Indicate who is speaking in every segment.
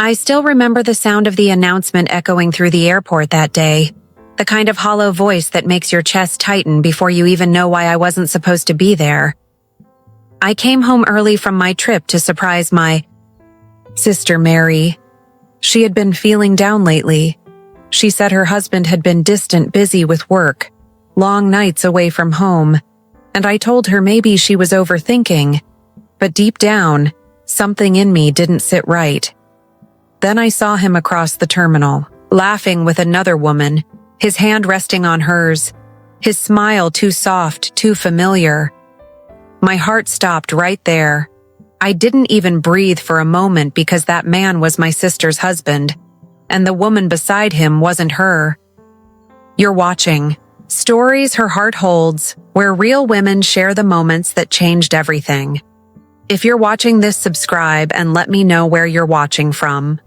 Speaker 1: I still remember the sound of the announcement echoing through the airport that day, the kind of hollow voice that makes your chest tighten before you even know why I wasn't supposed to be there. I came home early from my trip to surprise my sister Mary. She had been feeling down lately. She said her husband had been distant, busy with work, long nights away from home, and I told her maybe she was overthinking, but deep down, something in me didn't sit right. Then I saw him across the terminal, laughing with another woman, his hand resting on hers, his smile too soft, too familiar. My heart stopped right there. I didn't even breathe for a moment because that man was my sister's husband, and the woman beside him wasn't her. You're watching Stories Her Heart Holds, where real women share the moments that changed everything. If you're watching this, subscribe and let me know where you're watching from.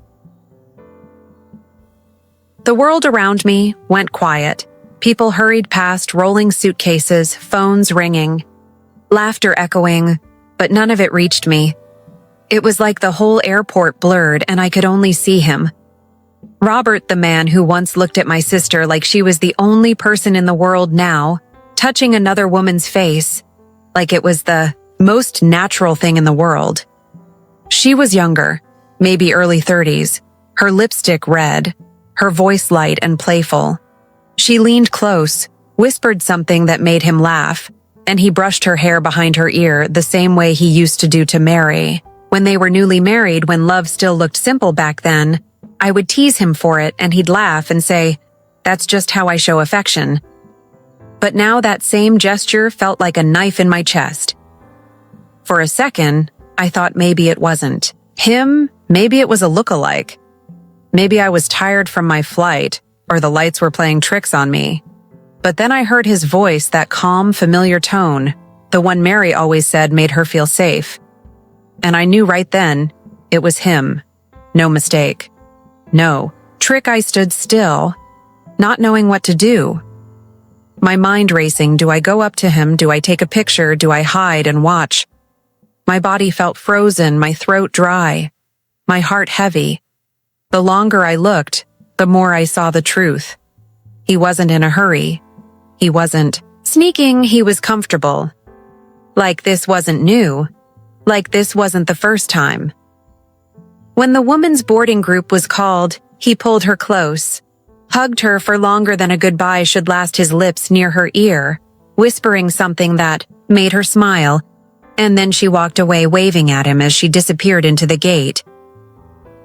Speaker 1: The world around me went quiet. People hurried past, rolling suitcases, phones ringing, laughter echoing, but none of it reached me. It was like the whole airport blurred and I could only see him. Robert, the man who once looked at my sister like she was the only person in the world now, touching another woman's face, like it was the most natural thing in the world. She was younger, maybe early 30s, her lipstick red, her voice light and playful. She leaned close, whispered something that made him laugh, and he brushed her hair behind her ear the same way he used to do to Mary. When they were newly married, when love still looked simple back then, I would tease him for it and he'd laugh and say, "That's just how I show affection." But now that same gesture felt like a knife in my chest. For a second, I thought maybe it wasn't him, maybe it was a look-alike. Maybe I was tired from my flight, or the lights were playing tricks on me. But then I heard his voice, that calm, familiar tone, the one Mary always said made her feel safe. And I knew right then, it was him. No mistake. No trick. I stood still, not knowing what to do. My mind racing. Do I go up to him? Do I take a picture? Do I hide and watch? My body felt frozen, my throat dry, my heart heavy. The longer I looked, the more I saw the truth. He wasn't in a hurry. He wasn't sneaking. He was comfortable. Like this wasn't new. Like this wasn't the first time. When the woman's boarding group was called, he pulled her close, hugged her for longer than a goodbye should last, his lips near her ear, whispering something that made her smile, and then she walked away waving at him as she disappeared into the gate.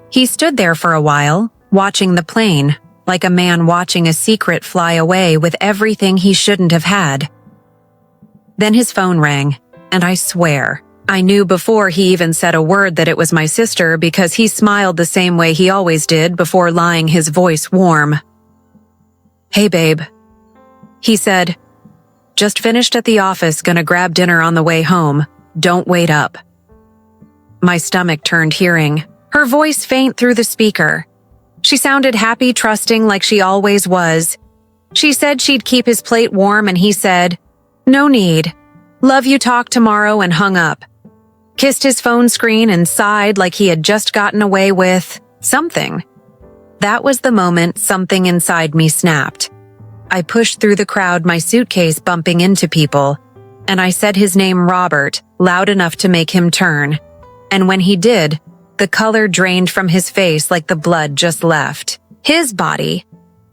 Speaker 1: He stood there for a while, watching the plane, like a man watching a secret fly away with everything he shouldn't have had. Then his phone rang, and I swear, I knew before he even said a word that it was my sister because he smiled the same way he always did before lying, his voice warm. "Hey, babe," he said. "Just finished at the office, gonna grab dinner on the way home. Don't wait up." My stomach turned hearing, her voice faint through the speaker. She sounded happy, trusting like she always was. She said she'd keep his plate warm and he said, "No need. Love you, talk tomorrow," and hung up. Kissed his phone screen and sighed like he had just gotten away with something. That was the moment something inside me snapped. I pushed through the crowd, my suitcase bumping into people, and I said his name, Robert, loud enough to make him turn. And when he did, the color drained from his face like the blood just left his body.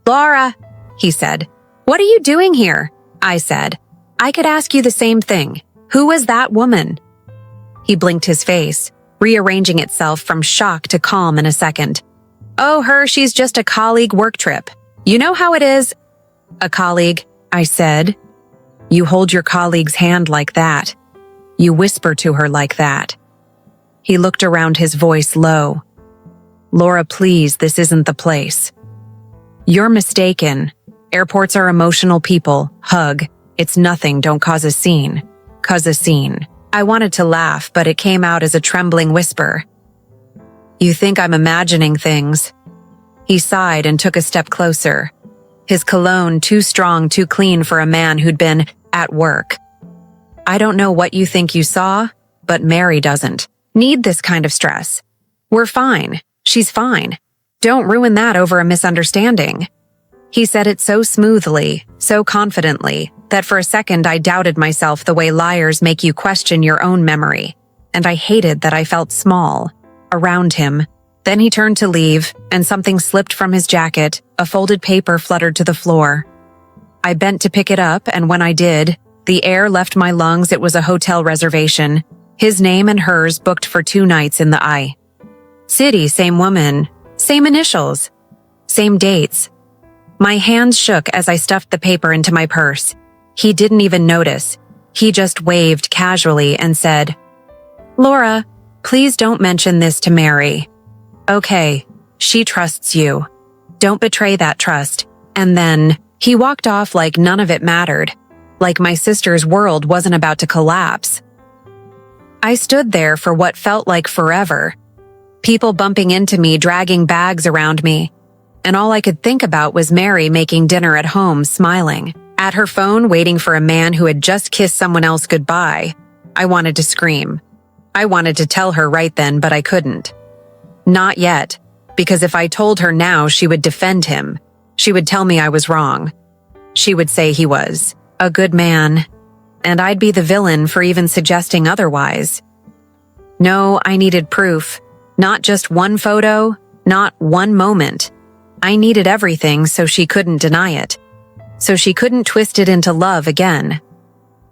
Speaker 1: "Laura," he said. "What are you doing here?" I said. "I could ask you the same thing. Who was that woman?" He blinked his face, rearranging itself from shock to calm in a second. "Oh, her, she's just a colleague work trip. You know how it is." "A colleague," I said. "You hold your colleague's hand like that. You whisper to her like that." He looked around, his voice low. "Laura, please, this isn't the place. You're mistaken. Airports are emotional people. Hug. It's nothing, don't cause a scene. Cause a scene." I wanted to laugh, but it came out as a trembling whisper. "You think I'm imagining things." He sighed and took a step closer. His cologne too strong, too clean for a man who'd been at work. "I don't know what you think you saw, but Mary doesn't need this kind of stress. We're fine. She's fine. Don't ruin that over a misunderstanding." He said it so smoothly, so confidently, that for a second I doubted myself the way liars make you question your own memory, and I hated that I felt small around him. Then he turned to leave, and something slipped from his jacket, a folded paper fluttered to the floor. I bent to pick it up, and when I did, the air left my lungs. It was a hotel reservation, his name and hers booked for 2 nights in the I. City, same woman, same initials, same dates. My hands shook as I stuffed the paper into my purse. He didn't even notice. He just waved casually and said, "Laura, please don't mention this to Mary." "Okay, she trusts you. Don't betray that trust." And then he walked off like none of it mattered, like my sister's world wasn't about to collapse. I stood there for what felt like forever. People bumping into me, dragging bags around me. And all I could think about was Mary making dinner at home, smiling, at her phone waiting for a man who had just kissed someone else goodbye. I wanted to scream. I wanted to tell her right then, but I couldn't. Not yet, because if I told her now, she would defend him. She would tell me I was wrong. She would say he was a good man, and I'd be the villain for even suggesting otherwise. No, I needed proof. Not just one photo, not one moment. I needed everything so she couldn't deny it. So she couldn't twist it into love again.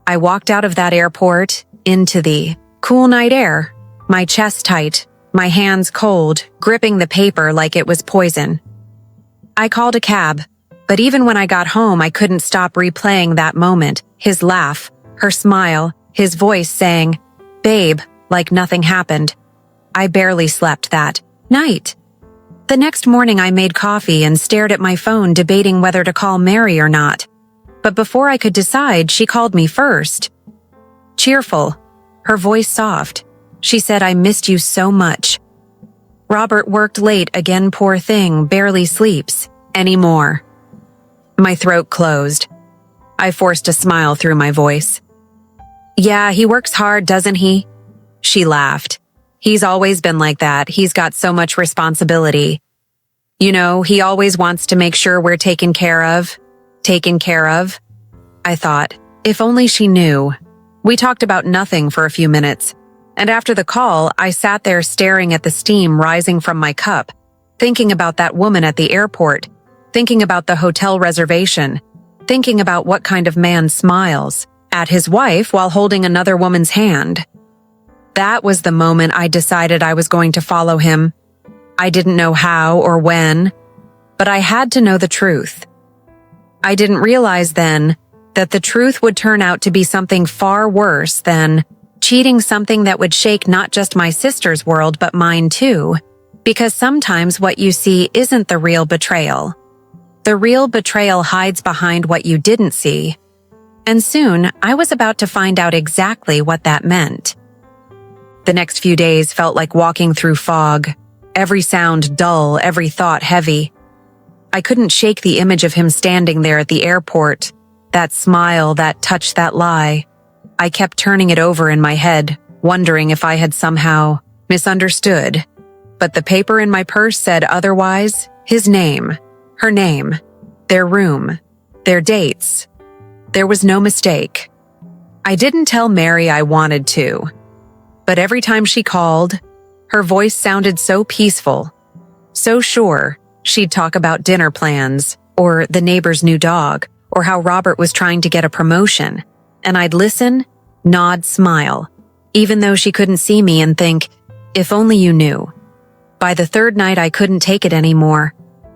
Speaker 1: I walked out of that airport into the cool night air, my chest tight, my hands cold, gripping the paper like it was poison. I called a cab, but even when I got home, I couldn't stop replaying that moment, his laugh, her smile, his voice saying, "Babe," like nothing happened. I barely slept that night. The next morning I made coffee and stared at my phone debating whether to call Mary or not. But before I could decide, she called me first. Cheerful, her voice soft. She said, "I missed you so much." Robert worked late again, poor thing, barely sleeps anymore. My throat closed. I forced a smile through my voice. "Yeah, he works hard, doesn't he?" She laughed. "He's always been like that. He's got so much responsibility. You know, he always wants to make sure we're taken care of. Taken care of." I thought, if only she knew. We talked about nothing for a few minutes, and after the call, I sat there staring at the steam rising from my cup, thinking about that woman at the airport, thinking about the hotel reservation, thinking about what kind of man smiles at his wife while holding another woman's hand. That was the moment I decided I was going to follow him. I didn't know how or when, but I had to know the truth. I didn't realize then that the truth would turn out to be something far worse than cheating, something that would shake not just my sister's world but mine too, because sometimes what you see isn't the real betrayal. The real betrayal hides behind what you didn't see, and soon I was about to find out exactly what that meant. The next few days felt like walking through fog, every sound dull, every thought heavy. I couldn't shake the image of him standing there at the airport, that smile, that touch, that lie. I kept turning it over in my head, wondering if I had somehow misunderstood. But the paper in my purse said otherwise. His name, her name, their room, their dates. There was no mistake. I didn't tell Mary I wanted to. But every time she called, her voice sounded so peaceful, so sure. She'd talk about dinner plans, or the neighbor's new dog, or how Robert was trying to get a promotion. And I'd listen, nod, smile, even though she couldn't see me, and think, if only you knew. By the third night, I couldn't take it anymore.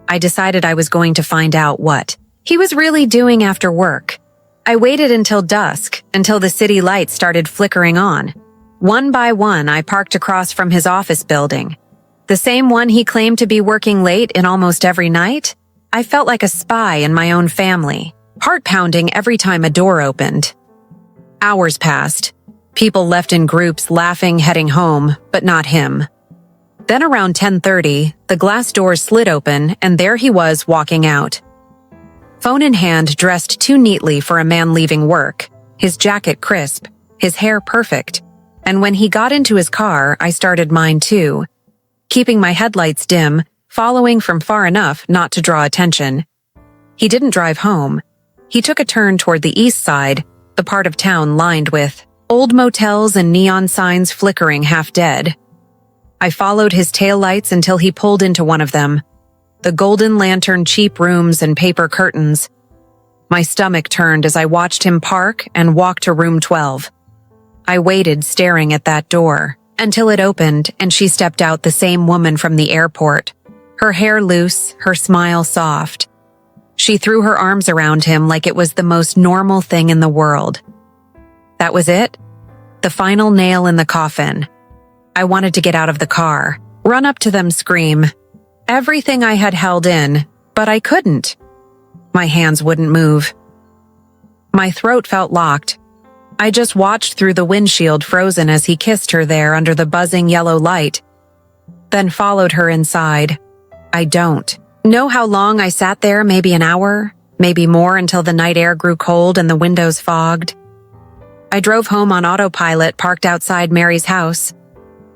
Speaker 1: I decided I was going to find out what he was really doing after work. I waited until dusk, until the city lights started flickering on. One by one, I parked across from his office building. The same one he claimed to be working late in almost every night. I felt like a spy in my own family, heart pounding every time a door opened. Hours passed. People left in groups, laughing, heading home, but not him. Then around 10:30, the glass doors slid open, and there he was walking out. Phone in hand, dressed too neatly for a man leaving work, his jacket crisp, his hair perfect. And when he got into his car, I started mine too. keeping my headlights dim, following from far enough not to draw attention. He didn't drive home. He took a turn toward the east side, the part of town lined with old motels and neon signs flickering half dead. I followed his taillights until he pulled into one of them. The golden lantern cheap rooms and paper curtains. My stomach turned as I watched him park and walk to room 12. I waited, staring at that door, until it opened and she stepped out, the same woman from the airport. Her hair loose, her smile soft. She threw her arms around him like it was the most normal thing in the world. That was it? The final nail in the coffin. I wanted to get out of the car, run up to them, scream. Everything I had held in, but I couldn't. My hands wouldn't move. My throat felt locked. I just watched through the windshield, frozen as he kissed her there under the buzzing yellow light, then followed her inside. I don't know how long I sat there, maybe an hour, maybe more, until the night air grew cold and the windows fogged. I drove home on autopilot, parked outside Mary's house.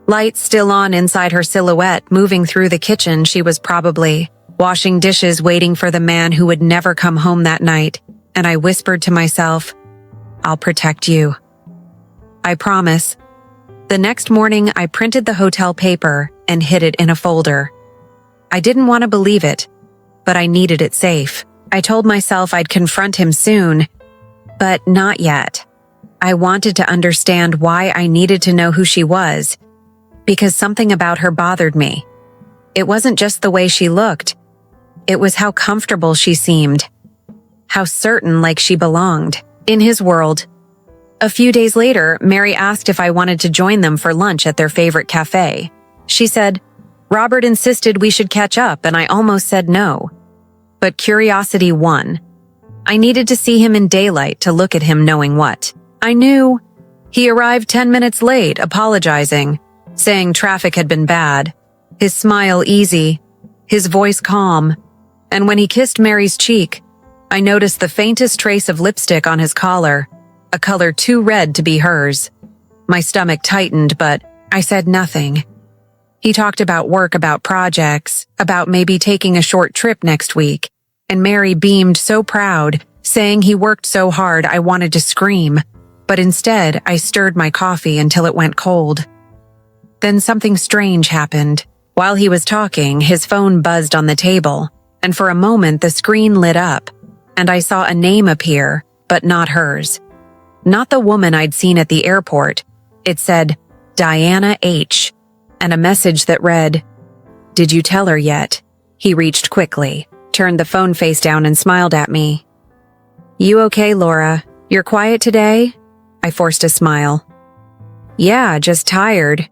Speaker 1: Lights still on inside her silhouette, moving through the kitchen. She was probably washing dishes, waiting for the man who would never come home that night. And I whispered to myself, I'll protect you. I promise. The next morning, I printed the hotel paper and hid it in a folder. I didn't want to believe it, but I needed it safe. I told myself I'd confront him soon, but not yet. I wanted to understand why. I needed to know who she was, because something about her bothered me. It wasn't just the way she looked. It was how comfortable she seemed, how certain, like she belonged in his world. A few days later, Mary asked if I wanted to join them for lunch at their favorite cafe. She said, Robert insisted we should catch up, and I almost said no. But curiosity won. I needed to see him in daylight, to look at him knowing what. I knew. He arrived 10 minutes late, apologizing, saying traffic had been bad. His smile easy, his voice calm. And when he kissed Mary's cheek, I noticed the faintest trace of lipstick on his collar, a color too red to be hers. My stomach tightened, but I said nothing. He talked about work, about projects, about maybe taking a short trip next week. And Mary beamed, so proud, saying he worked so hard I wanted to scream. But instead, I stirred my coffee until it went cold. Then something strange happened. While he was talking, his phone buzzed on the table, and for a moment the screen lit up, and I saw a name appear, but not hers. Not the woman I'd seen at the airport. It said, Diana H., and a message that read, Did you tell her yet? He reached quickly, turned the phone face down and smiled at me. You okay, Laura? You're quiet today? I forced a smile. Yeah, just tired.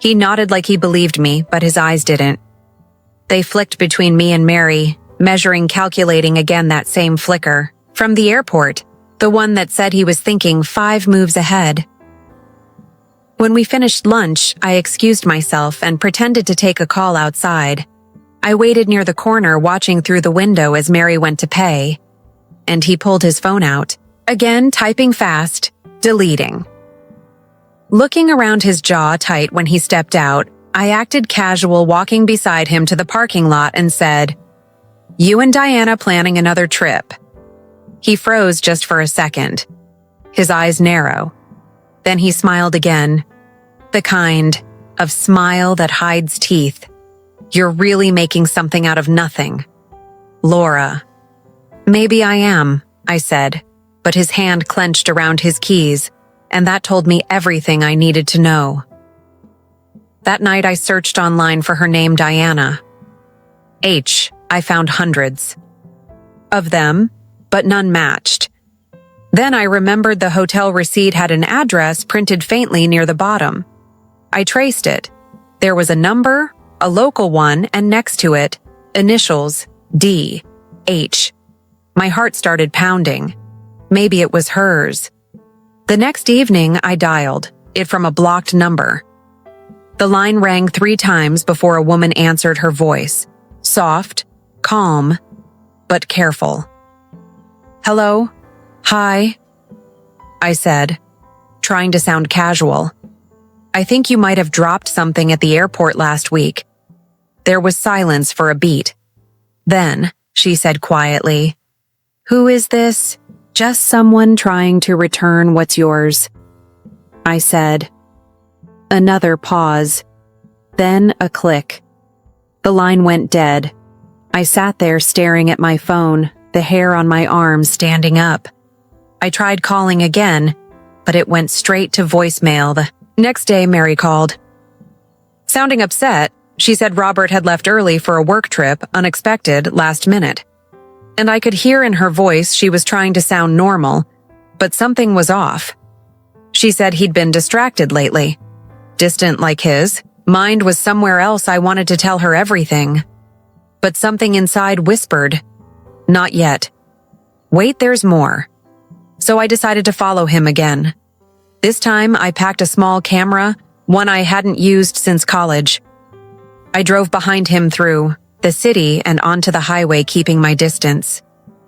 Speaker 1: He nodded like he believed me, but his eyes didn't. They flicked between me and Mary, measuring, calculating again, that same flicker. From the airport, the one that said he was thinking 5 moves ahead. When we finished lunch, I excused myself and pretended to take a call outside. I waited near the corner, watching through the window as Mary went to pay. And he pulled his phone out, again typing fast, deleting. Looking around, his jaw tight when he stepped out, I acted casual, walking beside him to the parking lot and said, You and Diana planning another trip? He froze just for a second, his eyes narrow. Then he smiled again, the kind of smile that hides teeth. You're really making something out of nothing. Laura. Maybe I am, I said, but his hand clenched around his keys, and that told me everything I needed to know. That night I searched online for her name, Diana. H. I found hundreds of them, but none matched. Then I remembered the hotel receipt had an address printed faintly near the bottom. I traced it. There was a number, a local one, and next to it, initials, D, H. My heart started pounding. Maybe it was hers. The next evening, I dialed it from a blocked number. The line rang 3 times before a woman answered, her voice, soft, calm, but careful. Hello? Hi, I said, trying to sound casual. I think you might have dropped something at the airport last week. There was silence for a beat. Then, she said quietly, "Who is this?" "Just someone trying to return what's yours," I said. Another pause. Then a click. The line went dead. I sat there staring at my phone, the hair on my arm standing up. I tried calling again, but it went straight to voicemail. The next day, Mary called. Sounding upset, she said Robert had left early for a work trip, unexpected, last minute. And I could hear in her voice she was trying to sound normal, but something was off. She said he'd been distracted lately. Distant like his, mind was somewhere else. I wanted to tell her everything. But something inside whispered, "Not yet. Wait, there's more." So I decided to follow him again. This time I packed a small camera, one I hadn't used since college. I drove behind him through the city and onto the highway, keeping my distance.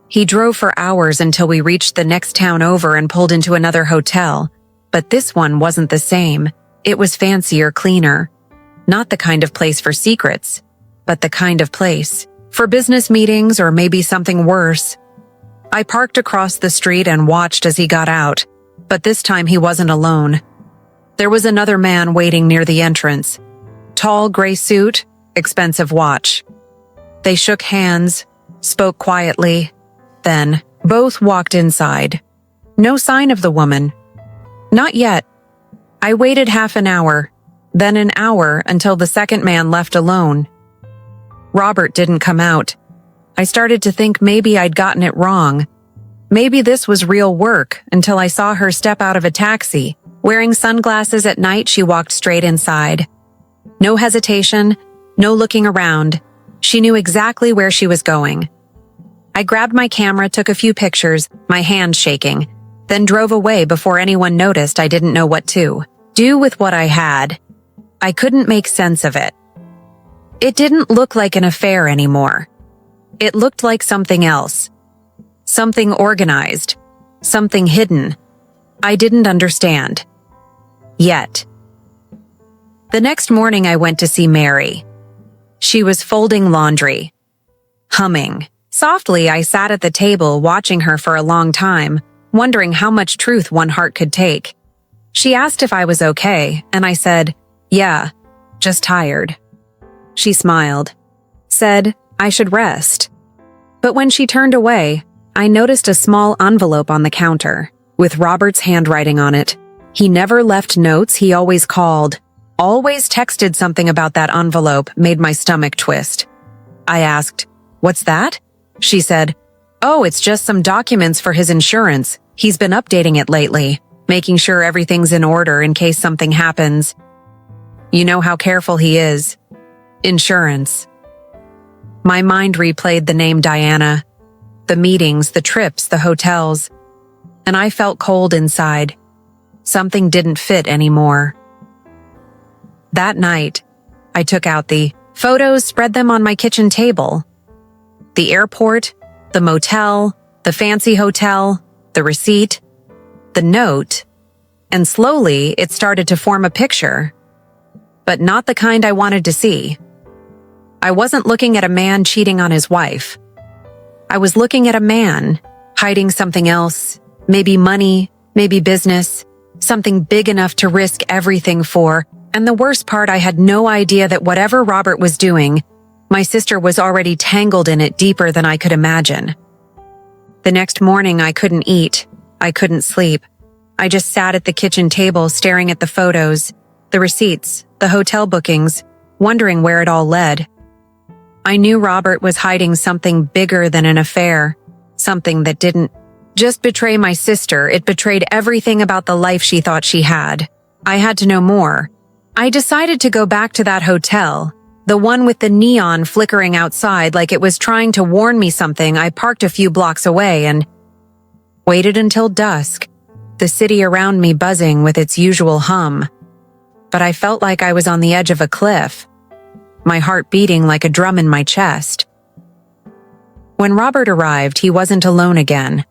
Speaker 1: He drove for hours until we reached the next town over and pulled into another hotel. But this one wasn't the same. It was fancier, cleaner. Not the kind of place for secrets, but the kind of place for business meetings or maybe something worse. I parked across the street and watched as he got out, but this time he wasn't alone. There was another man waiting near the entrance. Tall gray suit, expensive watch. They shook hands, spoke quietly, then both walked inside. No sign of the woman. Not yet. I waited half an hour, then an hour until the second man left alone. Robert didn't come out. I started to think maybe I'd gotten it wrong. Maybe this was real work until I saw her step out of a taxi. Wearing sunglasses at night, she walked straight inside. No hesitation, no looking around. She knew exactly where she was going. I grabbed my camera, took a few pictures, my hands shaking, then drove away before anyone noticed I didn't know what to do with what I had. I couldn't make sense of it. It didn't look like an affair anymore. It looked like something else. Something organized. Something hidden. I didn't understand. Yet. The next morning I went to see Mary. She was folding laundry. Humming. Softly, I sat at the table watching her for a long time, wondering how much truth one heart could take. She asked if I was okay, and I said, "Yeah, just tired." She smiled, said I should rest. But when she turned away, I noticed a small envelope on the counter, with Robert's handwriting on it. He never left notes, he always called, always texted. Something about that envelope made my stomach twist. I asked, "What's that?" She said, "Oh, it's just some documents for his insurance. He's been updating it lately, making sure everything's in order in case something happens. You know how careful he is. Insurance." My mind replayed the name Diana, the meetings, the trips, the hotels, and I felt cold inside. Something didn't fit anymore. That night, I took out the photos, spread them on my kitchen table. The airport, the motel, the fancy hotel, the receipt, the note, and slowly it started to form a picture, but not the kind I wanted to see. I wasn't looking at a man cheating on his wife. I was looking at a man hiding something else, maybe money, maybe business, something big enough to risk everything for. And the worst part, I had no idea that whatever Robert was doing, my sister was already tangled in it deeper than I could imagine. The next morning, I couldn't eat. I couldn't sleep. I just sat at the kitchen table staring at the photos, the receipts, the hotel bookings, wondering where it all led. I knew Robert was hiding something bigger than an affair, something that didn't just betray my sister, it betrayed everything about the life she thought she had. I had to know more. I decided to go back to that hotel, the one with the neon flickering outside like it was trying to warn me something. I parked a few blocks away and waited until dusk, the city around me buzzing with its usual hum. But I felt like I was on the edge of a cliff, my heart beating like a drum in my chest. When Robert arrived, he wasn't alone again.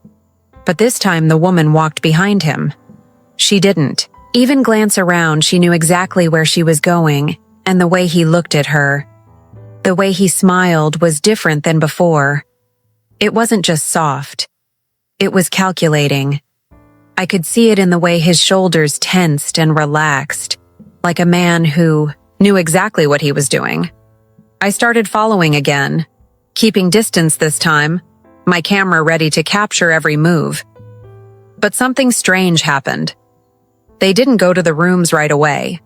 Speaker 1: But this time the woman walked behind him. She didn't even glance around. She knew exactly where she was going, and the way he looked at her. The way he smiled was different than before. It wasn't just soft. It was calculating. I could see it in the way his shoulders tensed and relaxed, like a man who knew exactly what he was doing. I started following again, keeping distance this time, my camera ready to capture every move. But something strange happened. They didn't go to the rooms right away.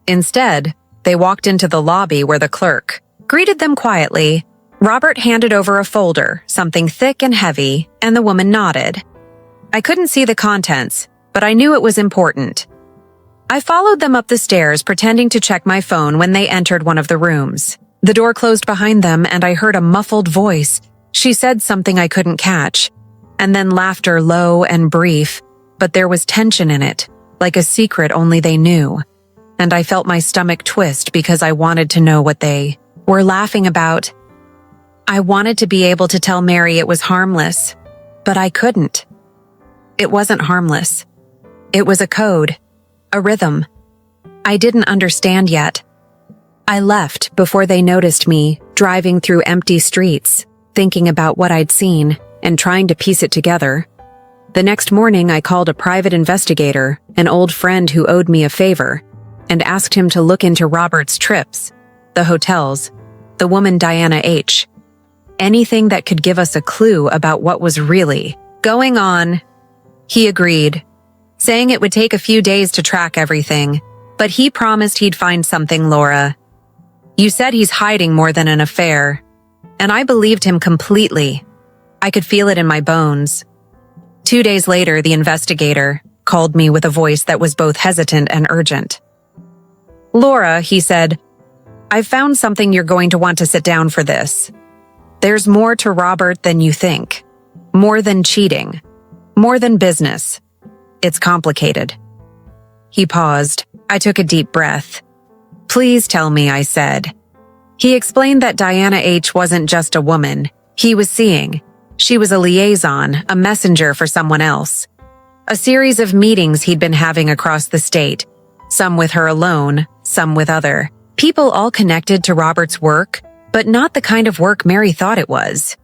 Speaker 1: Instead, they walked into the lobby where the clerk greeted them quietly. Robert handed over a folder, something thick and heavy, and the woman nodded. I couldn't see the contents, but I knew it was important. I followed them up the stairs, pretending to check my phone when they entered one of the rooms. The door closed behind them, and I heard a muffled voice. She said something I couldn't catch, and then laughter low and brief, but there was tension in it, like a secret only they knew. And I felt my stomach twist because I wanted to know what they were laughing about. I wanted to be able to tell Mary it was harmless, but I couldn't. It wasn't harmless. It was a code, a rhythm. I didn't understand yet. I left before they noticed me, driving through empty streets, thinking about what I'd seen and trying to piece it together. The next morning, I called a private investigator, an old friend who owed me a favor, and asked him to look into Robert's trips, the hotels, the woman Diana H. Anything that could give us a clue about what was really going on. He agreed, saying it would take a few days to track everything, but he promised he'd find something, Laura. You said he's hiding more than an affair, and I believed him completely. I could feel it in my bones. 2 days later, the investigator called me with a voice that was both hesitant and urgent. Laura, he said, I've found something you're going to want to sit down for this. There's more to Robert than you think. More than cheating. More than business. It's complicated. He paused. I took a deep breath. Please tell me, I said. He explained that Diana H. wasn't just a woman he was seeing. She was a liaison, a messenger for someone else. A series of meetings he'd been having across the state, some with her alone, some with other people, all connected to Robert's work, but not the kind of work Mary thought it was.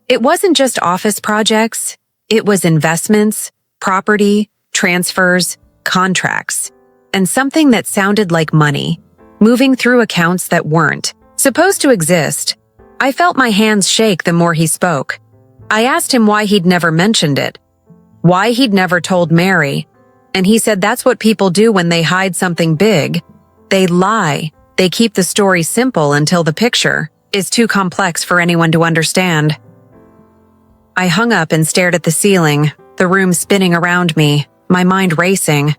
Speaker 1: It wasn't just office projects. It was investments, property, transfers, contracts, and something that sounded like money, moving through accounts that weren't supposed to exist. I felt my hands shake the more he spoke. I asked him why he'd never mentioned it, why he'd never told Mary, and he said that's what people do when they hide something big. They lie. They keep the story simple until the picture is too complex for anyone to understand. I hung up and stared at the ceiling, the room spinning around me, my mind racing.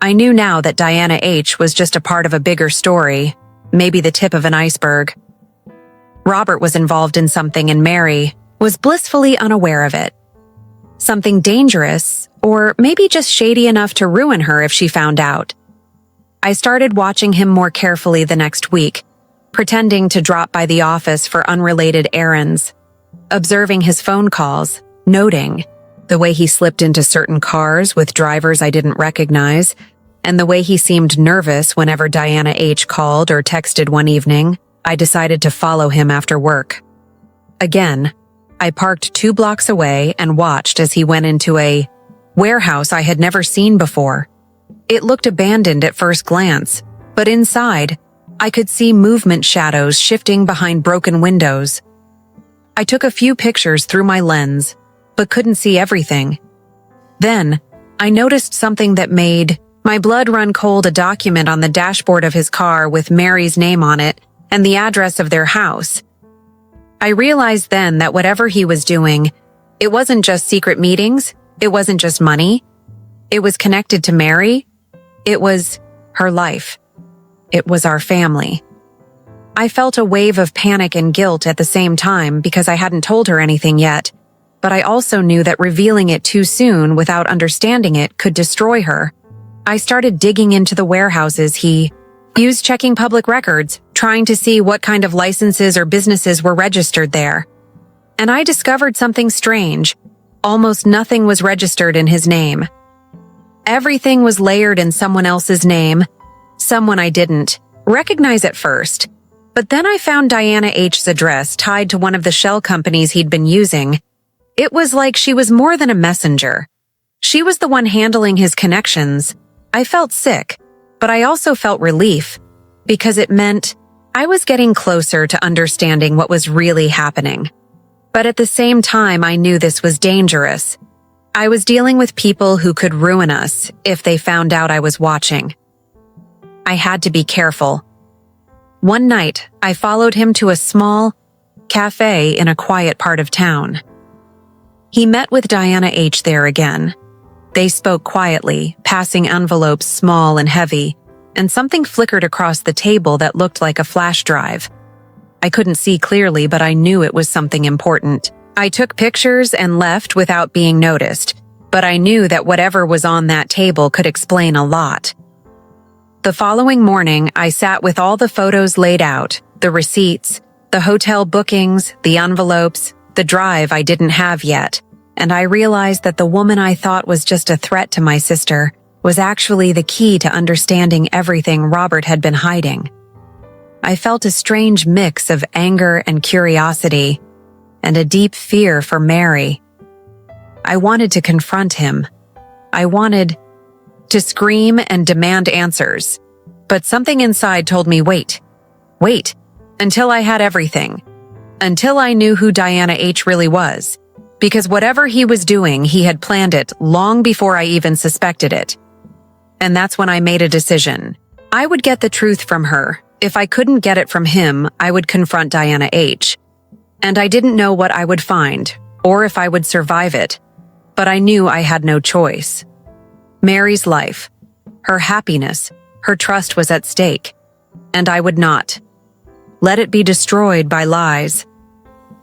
Speaker 1: I knew now that Diana H. was just a part of a bigger story, maybe the tip of an iceberg. Robert was involved in something and Mary was blissfully unaware of it. Something dangerous, or maybe just shady enough to ruin her if she found out. I started watching him more carefully the next week, pretending to drop by the office for unrelated errands, observing his phone calls, noting the way he slipped into certain cars with drivers I didn't recognize, and the way he seemed nervous whenever Diana H. called or texted one evening. I decided to follow him after work. Again, I parked 2 blocks away and watched as he went into a warehouse I had never seen before. It looked abandoned at first glance, but inside, I could see movement shadows shifting behind broken windows. I took a few pictures through my lens, but couldn't see everything. Then, I noticed something that made my blood run cold, a document on the dashboard of his car with Mary's name on it and the address of their house. I realized then that whatever he was doing, it wasn't just secret meetings, it wasn't just money, it was connected to Mary, it was her life, it was our family. I felt a wave of panic and guilt at the same time because I hadn't told her anything yet, but I also knew that revealing it too soon without understanding it could destroy her. I started digging into the warehouses he used, checking public records, trying to see what kind of licenses or businesses were registered there. And I discovered something strange. Almost nothing was registered in his name. Everything was layered in someone else's name, someone I didn't recognize at first. But then I found Diana H's address tied to one of the shell companies he'd been using. It was like she was more than a messenger. She was the one handling his connections. I felt sick, but I also felt relief, because it meant I was getting closer to understanding what was really happening. But at the same time, I knew this was dangerous. I was dealing with people who could ruin us if they found out I was watching. I had to be careful. One night, I followed him to a small cafe in a quiet part of town. He met with Diana H there again. They spoke quietly, passing envelopes small and heavy, and something flickered across the table that looked like a flash drive. I couldn't see clearly, but I knew it was something important. I took pictures and left without being noticed, but I knew that whatever was on that table could explain a lot. The following morning, I sat with all the photos laid out, the receipts, the hotel bookings, the envelopes, the drive I didn't have yet, and I realized that the woman I thought was just a threat to my sister was actually the key to understanding everything Robert had been hiding. I felt a strange mix of anger and curiosity, and a deep fear for Mary. I wanted to confront him. I wanted to scream and demand answers, but something inside told me wait, until I had everything, until I knew who Diana H really was, because whatever he was doing, he had planned it long before I even suspected it. And that's when I made a decision. I would get the truth from her. If I couldn't get it from him, I would confront Diana H. And I didn't know what I would find, or if I would survive it, but I knew I had no choice. Mary's life, her happiness, her trust was at stake, and I would not let it be destroyed by lies.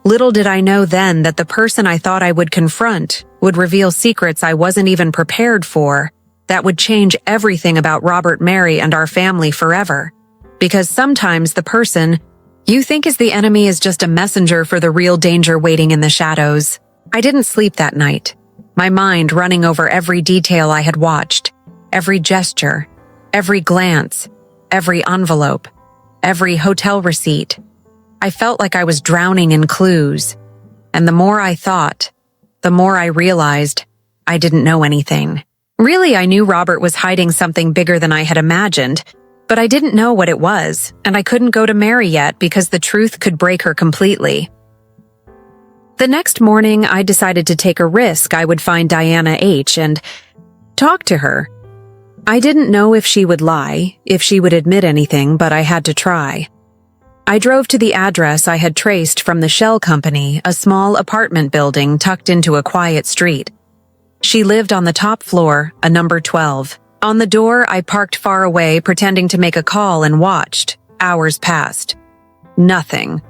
Speaker 1: Little did I know then that the person I thought I would confront would reveal secrets I wasn't even prepared for, that would change everything about Robert, Mary, and our family forever. Because sometimes the person you think is the enemy is just a messenger for the real danger waiting in the shadows. I didn't sleep that night, my mind running over every detail I had watched, every gesture, every glance, every envelope, every hotel receipt. I felt like I was drowning in clues, and the more I thought, the more I realized I didn't know anything. Really, I knew Robert was hiding something bigger than I had imagined, but I didn't know what it was, and I couldn't go to Mary yet because the truth could break her completely. The next morning, I decided to take a risk. I would find Diana H. and talk to her. I didn't know if she would lie, if she would admit anything, but I had to try. I drove to the address I had traced from the shell company, a small apartment building tucked into a quiet street. She lived on the top floor, a number 12. On the door, I parked far away, pretending to make a call, and watched. Hours passed. Nothing.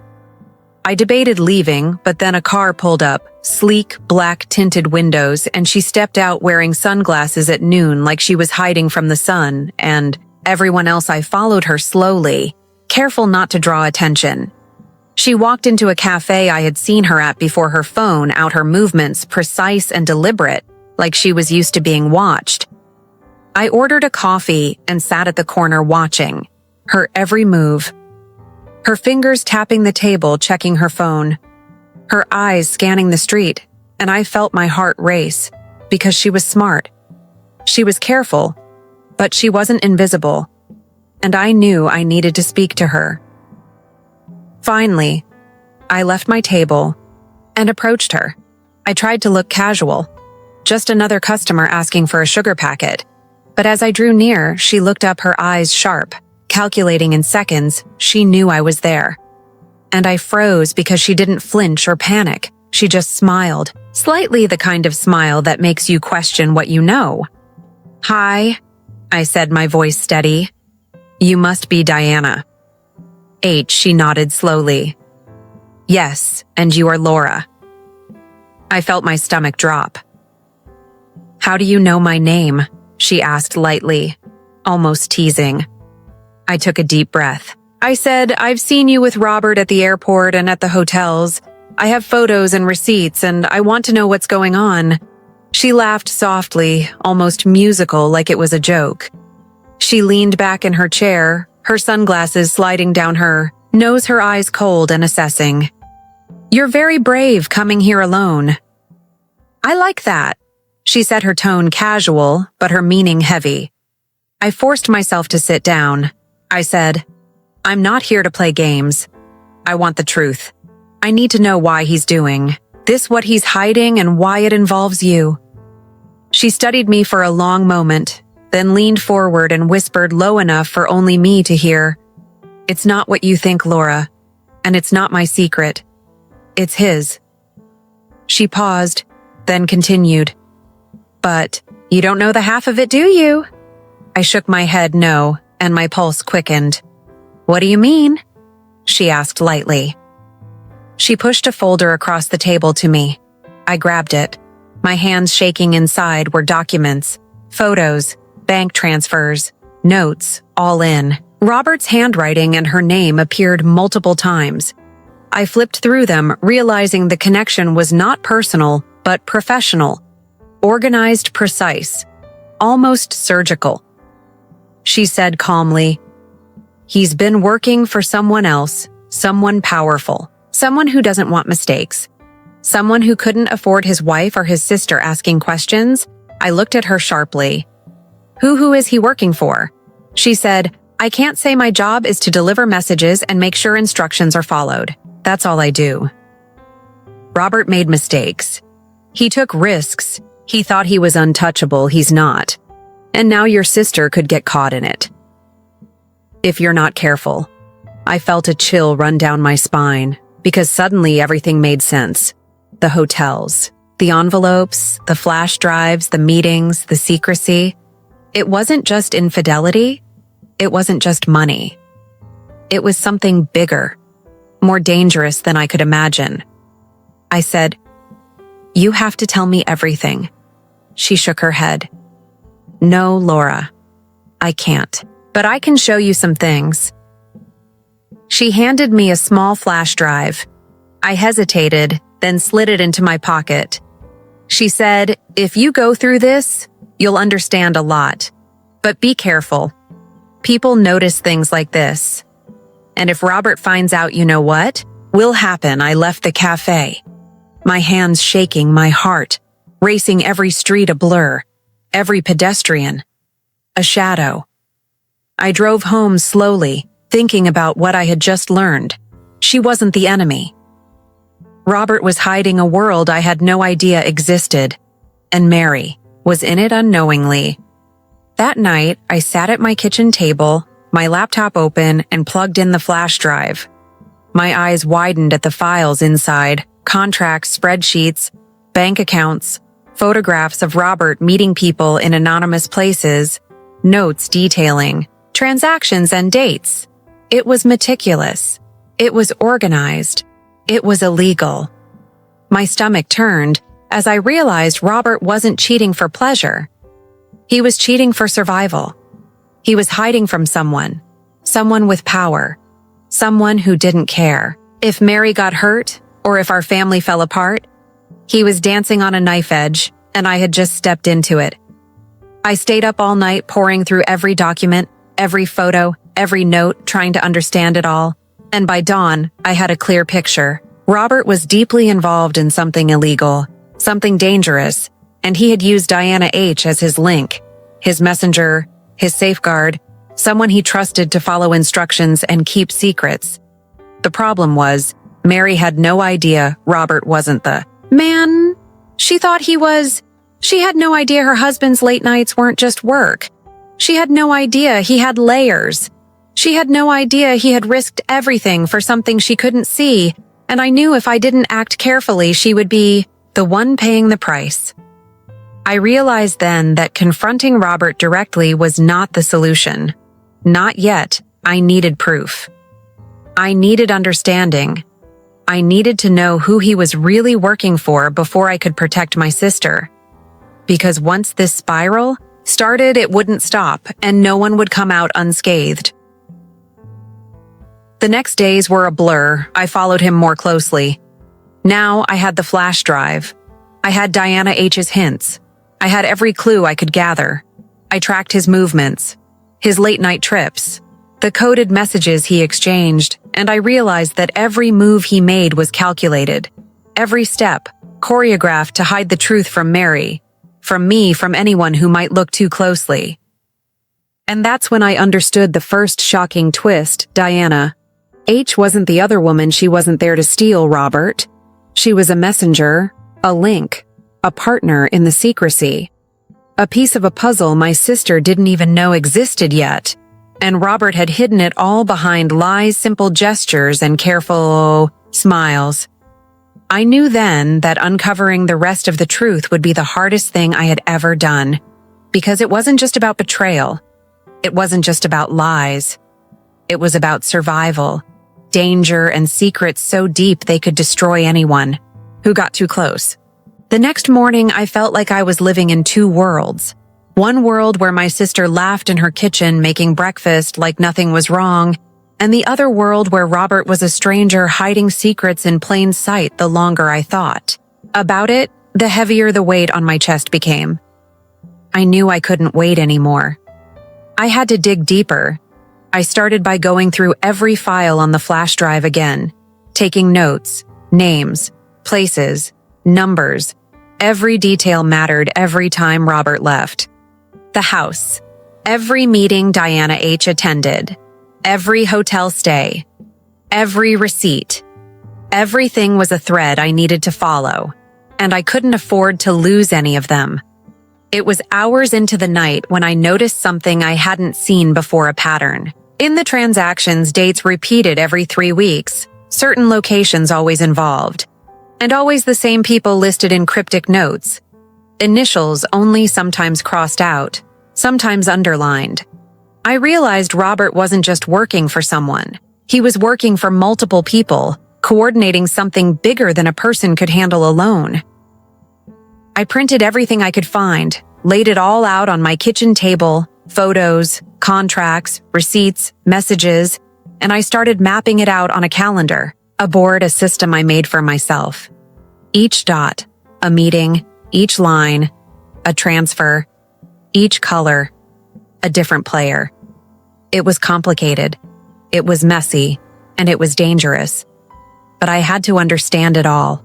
Speaker 1: I debated leaving, but then a car pulled up, sleek, black-tinted windows, and she stepped out wearing sunglasses at noon like she was hiding from the sun, and everyone else I followed her slowly, careful not to draw attention. She walked into a cafe I had seen her at before her phone, out her movements, precise and deliberate, like she was used to being watched. I ordered a coffee and sat at the corner watching her every move, her fingers tapping the table, checking her phone, her eyes scanning the street, and I felt my heart race because she was smart. She was careful, but she wasn't invisible, and I knew I needed to speak to her. Finally, I left my table and approached her. I tried to look casual, just another customer asking for a sugar packet. But as I drew near, she looked up, her eyes sharp, calculating in seconds. She knew I was there. And I froze because she didn't flinch or panic. She just smiled, slightly the kind of smile that makes you question what you know. "Hi," I said, my voice steady. "You must be Diana." "H," she nodded slowly. "Yes, and you are Laura." I felt my stomach drop. "How do you know my name?" she asked lightly, almost teasing. I took a deep breath. I said, "I've seen you with Robert at the airport and at the hotels. I have photos and receipts, and I want to know what's going on." She laughed softly, almost musical, like it was a joke. She leaned back in her chair, her sunglasses sliding down her nose her eyes cold and assessing. "You're very brave coming here alone." "I like that." She said, her tone casual, but her meaning heavy. I forced myself to sit down. I said, "I'm not here to play games. I want the truth. I need to know why he's doing this, what he's hiding, and why it involves you." She studied me for a long moment, then leaned forward and whispered low enough for only me to hear, "It's not what you think, Laura, and it's not my secret. It's his." She paused, then continued, "But you don't know the half of it, do you?" I shook my head no, and my pulse quickened. "What do you mean?" she asked lightly. She pushed a folder across the table to me. I grabbed it. My hands shaking inside were documents, photos, bank transfers, notes, all in. Robert's handwriting and her name appeared multiple times. I flipped through them, realizing the connection was not personal, but professional. Organized, precise. Almost surgical. She said calmly, "He's been working for someone else, someone powerful, someone who doesn't want mistakes, someone who couldn't afford his wife or his sister asking questions." I looked at her sharply. Who is he working for?" She said, "I can't say my job is to deliver messages and make sure instructions are followed. That's all I do." Robert made mistakes. He took risks. He thought he was untouchable. He's not. And now your sister could get caught in it. If you're not careful. I felt a chill run down my spine, because suddenly everything made sense. The hotels, the envelopes, the flash drives, the meetings, the secrecy. It wasn't just infidelity. It wasn't just money. It was something bigger, more dangerous than I could imagine. I said, "You have to tell me everything." She shook her head. "No, Laura, I can't, but I can show you some things." She handed me a small flash drive. I hesitated, then slid it into my pocket. She said, "If you go through this, you'll understand a lot. But be careful. People notice things like this. And if Robert finds out, you know what will happen." I left the cafe, my hands shaking, my heart racing, every street a blur, every pedestrian a shadow. I drove home slowly, thinking about what I had just learned. She wasn't the enemy. Robert was hiding a world I had no idea existed, and Mary was in it unknowingly. That night, I sat at my kitchen table, my laptop open, and plugged in the flash drive. My eyes widened at the files inside, contracts, spreadsheets, bank accounts, photographs of Robert meeting people in anonymous places, notes detailing transactions and dates. It was meticulous. It was organized. It was illegal. My stomach turned as I realized Robert wasn't cheating for pleasure. He was cheating for survival. He was hiding from someone with power, someone who didn't care. If Mary got hurt, or if our family fell apart, he was dancing on a knife edge, and I had just stepped into it. I stayed up all night poring through every document, every photo, every note, trying to understand it all. And by dawn, I had a clear picture. Robert was deeply involved in something illegal, something dangerous, and he had used Diana H. as his link, his messenger, his safeguard, someone he trusted to follow instructions and keep secrets. The problem was, Mary had no idea Robert wasn't the man she thought he was. She had no idea her husband's late nights weren't just work. She had no idea he had layers. She had no idea he had risked everything for something she couldn't see, and I knew if I didn't act carefully, she would be the one paying the price. I realized then that confronting Robert directly was not the solution. Not yet. I needed proof. I needed understanding. I needed to know who he was really working for before I could protect my sister. Because once this spiral started, it wouldn't stop, and no one would come out unscathed. The next days were a blur. I followed him more closely. Now I had the flash drive. I had Diana H.'s hints. I had every clue I could gather. I tracked his movements, his late-night trips, the coded messages he exchanged, and I realized that every move he made was calculated. Every step, choreographed to hide the truth from Mary, from me, from anyone who might look too closely. And that's when I understood the first shocking twist, Diana. H wasn't the other woman. She wasn't there to steal Robert. She was a messenger, a link, a partner in the secrecy. A piece of a puzzle my sister didn't even know existed yet. And Robert had hidden it all behind lies, simple gestures, and careful smiles. I knew then that uncovering the rest of the truth would be the hardest thing I had ever done, because it wasn't just about betrayal. It wasn't just about lies. It was about survival, danger, and secrets so deep they could destroy anyone who got too close. The next morning, I felt like I was living in two worlds. One world where my sister laughed in her kitchen making breakfast like nothing was wrong, and the other world where Robert was a stranger hiding secrets in plain sight the longer I thought about it, the heavier the weight on my chest became. I knew I couldn't wait anymore. I had to dig deeper. I started by going through every file on the flash drive again, taking notes, names, places, numbers. Every detail mattered every time Robert left. The house, every meeting Diana H. attended, every hotel stay, every receipt. Everything was a thread I needed to follow, and I couldn't afford to lose any of them. It was hours into the night when I noticed something I hadn't seen before: a pattern. In the transactions, dates repeated every 3 weeks, certain locations always involved, and always the same people listed in cryptic notes. Initials only, sometimes crossed out, sometimes underlined. I realized Robert wasn't just working for someone. He was working for multiple people, coordinating something bigger than a person could handle alone. I printed everything I could find, laid it all out on my kitchen table: photos, contracts, receipts, messages, and I started mapping it out on a calendar, a board, a system I made for myself. Each dot, a meeting; each line, a transfer; each color, a different player. It was complicated, it was messy, and it was dangerous. But I had to understand it all.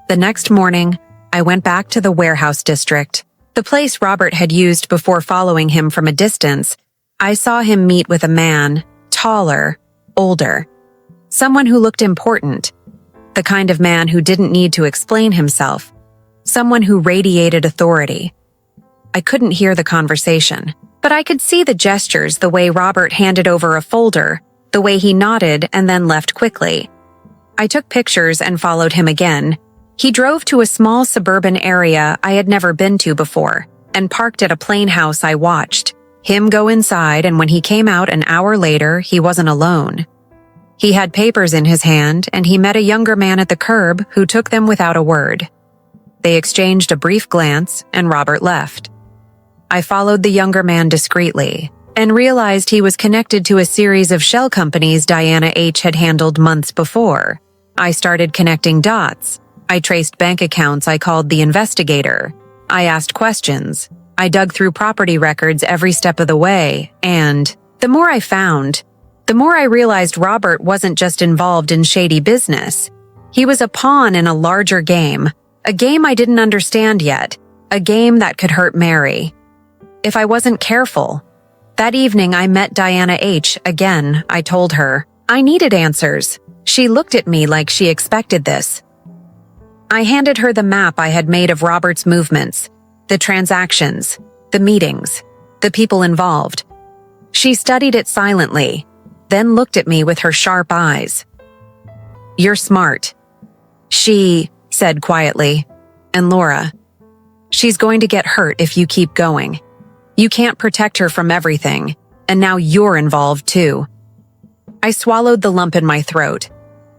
Speaker 1: The next morning, I went back to the warehouse district, the place Robert had used before following him from a distance. I saw him meet with a man, taller, older, someone who looked important, the kind of man who didn't need to explain himself, someone who radiated authority. I couldn't hear the conversation, but I could see the gestures, the way Robert handed over a folder, the way he nodded and then left quickly. I took pictures and followed him again. He drove to a small suburban area I had never been to before and parked at a plain house. I watched him go inside, and when he came out an hour later, he wasn't alone. He had papers in his hand, and he met a younger man at the curb who took them without a word. They exchanged a brief glance, and Robert left. I followed the younger man discreetly and realized he was connected to a series of shell companies Diana H. had handled months before. I started connecting dots. I traced bank accounts. I called the investigator. I asked questions. I dug through property records every step of the way, and the more I found, the more I realized Robert wasn't just involved in shady business. He was a pawn in a larger game, a game I didn't understand yet, a game that could hurt Mary if I wasn't careful. That evening, I met Diana H. again. I told her I needed answers. She looked at me like she expected this. I handed her the map I had made of Robert's movements, the transactions, the meetings, the people involved. She studied it silently, then looked at me with her sharp eyes. "You're smart," she said quietly. "And Laura, she's going to get hurt if you keep going. You can't protect her from everything, and now you're involved too." I swallowed the lump in my throat.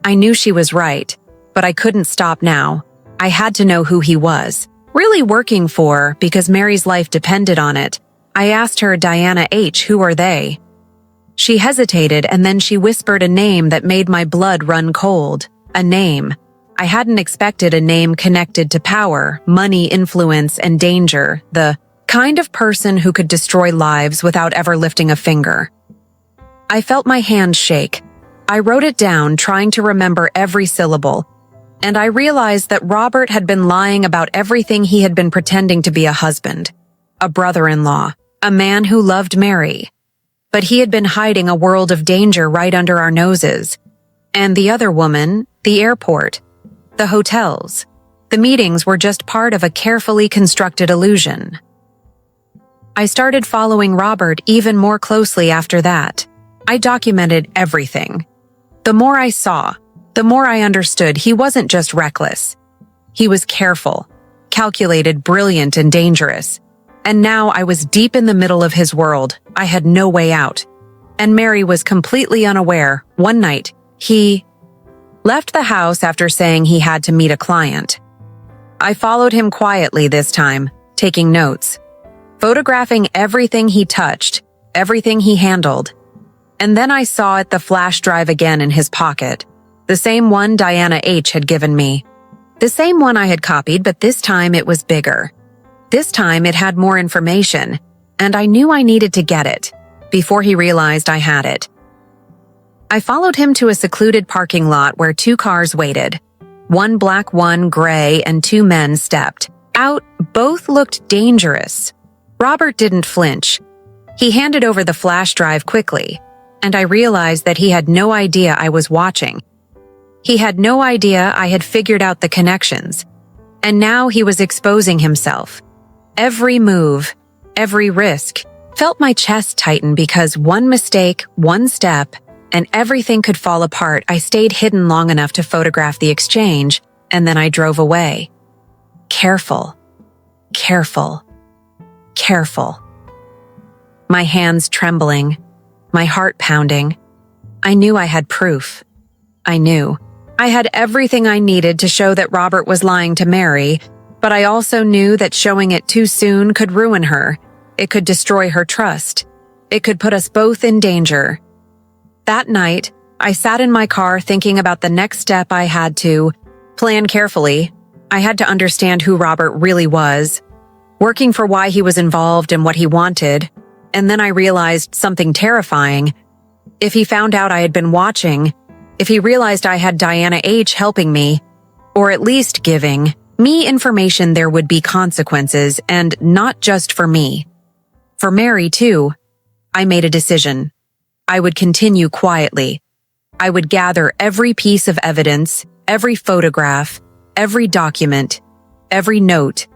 Speaker 1: I knew she was right, but I couldn't stop now. I had to know who he was, really working for, because Mary's life depended on it. I asked her, "Diana H., who are they?" She hesitated, and then she whispered a name that made my blood run cold. A name. I hadn't expected a name connected to power, money, influence, and danger, the kind of person who could destroy lives without ever lifting a finger. I felt my hand shake. I wrote it down, trying to remember every syllable, and I realized that Robert had been lying about everything he had been pretending to be: a husband, a brother-in-law, a man who loved Mary. But he had been hiding a world of danger right under our noses. And the other woman, the airport, the hotels, the meetings were just part of a carefully constructed illusion. I started following Robert even more closely after that. I documented everything. The more I saw, the more I understood he wasn't just reckless. He was careful, calculated, brilliant, and dangerous. And now I was deep in the middle of his world. I had no way out. And Mary was completely unaware. One night, he left the house after saying he had to meet a client. I followed him quietly this time, taking notes, photographing everything he touched, everything he handled. And then I saw the flash drive again in his pocket, the same one Diana H. had given me. The same one I had copied, but this time it was bigger. This time it had more information, and I knew I needed to get it before he realized I had it. I followed him to a secluded parking lot where 2 cars waited. One black, one gray, and 2 men stepped out. Both looked dangerous. Robert didn't flinch. He handed over the flash drive quickly, and I realized that he had no idea I was watching. He had no idea I had figured out the connections, and now he was exposing himself. Every move, every risk, felt my chest tighten because one mistake, one step, and everything could fall apart. I stayed hidden long enough to photograph the exchange, and then I drove away. Careful, careful, careful. My hands trembling, my heart pounding. I knew I had proof. I knew. I had everything I needed to show that Robert was lying to Mary, but I also knew that showing it too soon could ruin her. It could destroy her trust. It could put us both in danger. That night, I sat in my car thinking about the next step. I had to plan carefully. I had to understand who Robert really was, working for why he was involved and what he wanted. And then I realized something terrifying. If he found out I had been watching, if he realized I had Diana H. helping me, or at least giving me information, there would be consequences, and not just for me. For Mary, too. I made a decision. I would continue quietly. I would gather every piece of evidence, every photograph, every document, every note,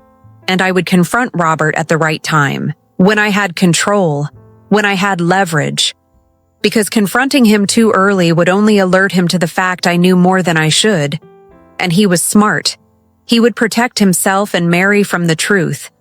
Speaker 1: and I would confront Robert at the right time, when I had control, when I had leverage. Because confronting him too early would only alert him to the fact I knew more than I should. And he was smart. He would protect himself and Mary from the truth,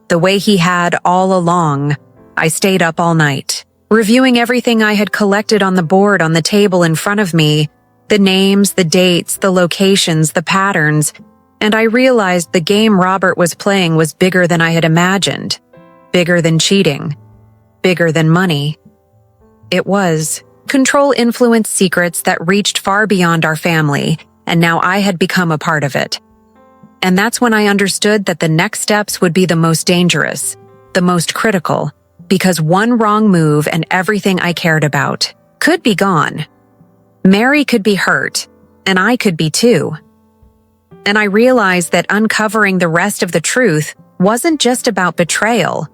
Speaker 1: the way he had all along. I stayed up all night, reviewing everything I had collected on the board on the table in front of me, the names, the dates, the locations, the patterns, and I realized the game Robert was playing was bigger than I had imagined, bigger than cheating, bigger than money. It was control, influence, secrets that reached far beyond our family, and now I had become a part of it. And that's when I understood that the next steps would be the most dangerous, the most critical, because one wrong move and everything I cared about could be gone. Mary could be hurt, and I could be too. And I realized that uncovering the rest of the truth wasn't just about betrayal.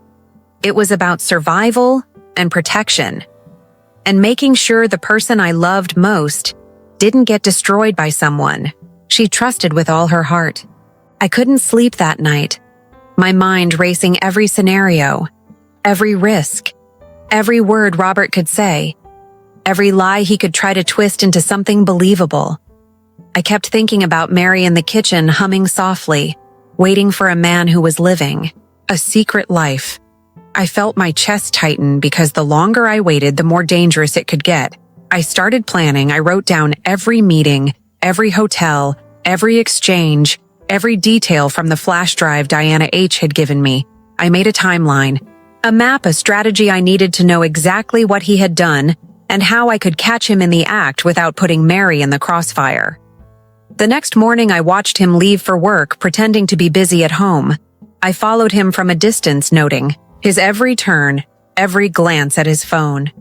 Speaker 1: It was about survival and protection, and making sure the person I loved most didn't get destroyed by someone she trusted with all her heart. I couldn't sleep that night, my mind racing every scenario, every risk, every word Robert could say, every lie he could try to twist into something believable. I kept thinking about Mary in the kitchen humming softly, waiting for a man who was living a secret life. I felt my chest tighten because the longer I waited, the more dangerous it could get. I started planning. I wrote down every meeting, every hotel, every exchange, every detail from the flash drive Diana H. had given me. I made a timeline, a map, a strategy. I needed to know exactly what he had done and how I could catch him in the act without putting Mary in the crossfire. The next morning, I watched him leave for work, pretending to be busy at home. I followed him from a distance, noting his every turn, every glance at his phone.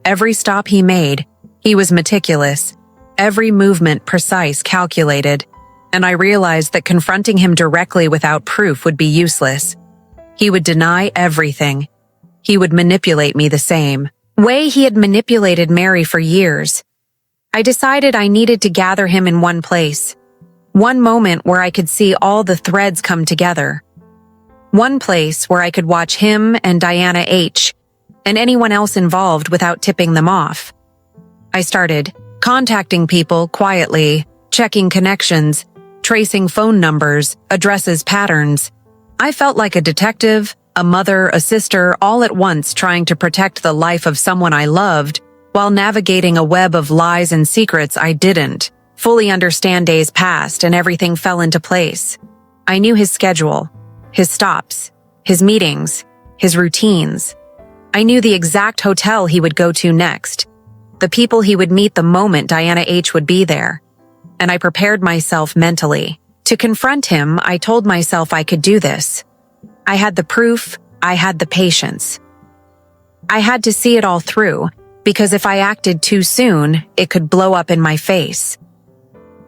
Speaker 1: Every stop he made, he was meticulous, every movement precise, calculated, and I realized that confronting him directly without proof would be useless. He would deny everything. He would manipulate me the same way he had manipulated Mary for years. I decided I needed to gather him in one place. One moment where I could see all the threads come together. One place where I could watch him and Diana H. and anyone else involved without tipping them off. I started contacting people quietly, checking connections, tracing phone numbers, addresses, patterns. I felt like a detective, a mother, a sister, all at once trying to protect the life of someone I loved while navigating a web of lies and secrets I didn't fully understand. Days passed and everything fell into place. I knew his schedule, his stops, his meetings, his routines. I knew the exact hotel he would go to next, the people he would meet the moment Diana H. would be there. And I prepared myself mentally. To confront him, I told myself I could do this. I had the proof, I had the patience. I had to see it all through, because if I acted too soon, it could blow up in my face.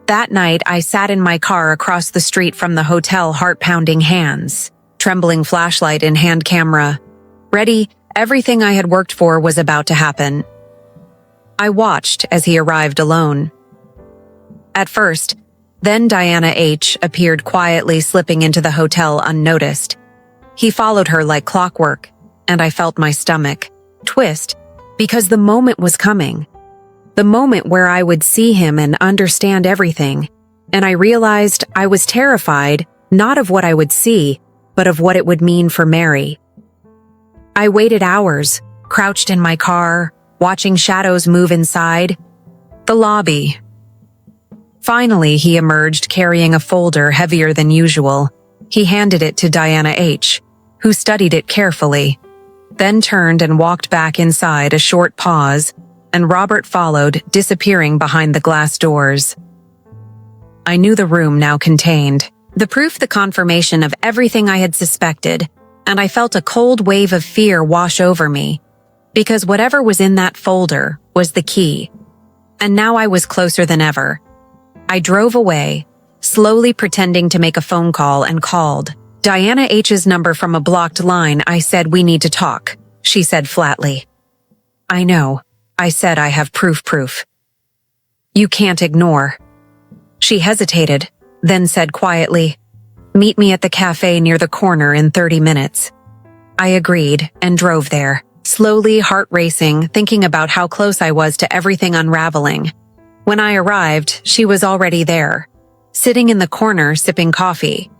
Speaker 1: That night, I sat in my car across the street from the hotel, heart-pounding hands, trembling flashlight in hand, camera. Ready, everything I had worked for was about to happen. I watched as he arrived alone. At first, then Diana H. appeared quietly, slipping into the hotel unnoticed. He followed her like clockwork, and I felt my stomach twist, because the moment was coming. The moment where I would see him and understand everything, and I realized I was terrified, not of what I would see, but of what it would mean for Mary. I waited hours, crouched in my car, watching shadows move inside the lobby. Finally, he emerged carrying a folder heavier than usual. He handed it to Diana H., who studied it carefully, then turned and walked back inside. A short pause, and Robert followed, disappearing behind the glass doors. I knew the room now contained the proof, the confirmation of everything I had suspected, and I felt a cold wave of fear wash over me, because whatever was in that folder was the key. And now I was closer than ever. I drove away, slowly pretending to make a phone call, and called Diana H.'s number from a blocked line. I said, "We need to talk," she said flatly. "I know," I said. "I have proof. You can't ignore." She hesitated, then said quietly, "Meet me at the cafe near the corner in 30 minutes. I agreed and drove there, slowly, heart racing, thinking about how close I was to everything unraveling. When I arrived, she was already there, sitting in the corner sipping coffee.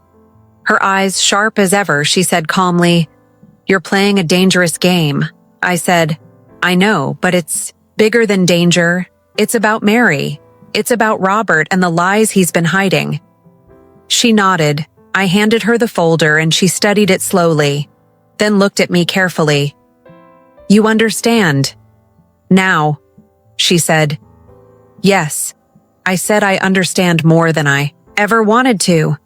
Speaker 1: Her eyes sharp as ever, she said calmly, "You're playing a dangerous game." I said, "I know, but it's bigger than danger. It's about Mary. It's about Robert and the lies he's been hiding." She nodded. I handed her the folder and she studied it slowly, then looked at me carefully. "You understand now," she said. "Yes," I said. "I understand more than I ever wanted to."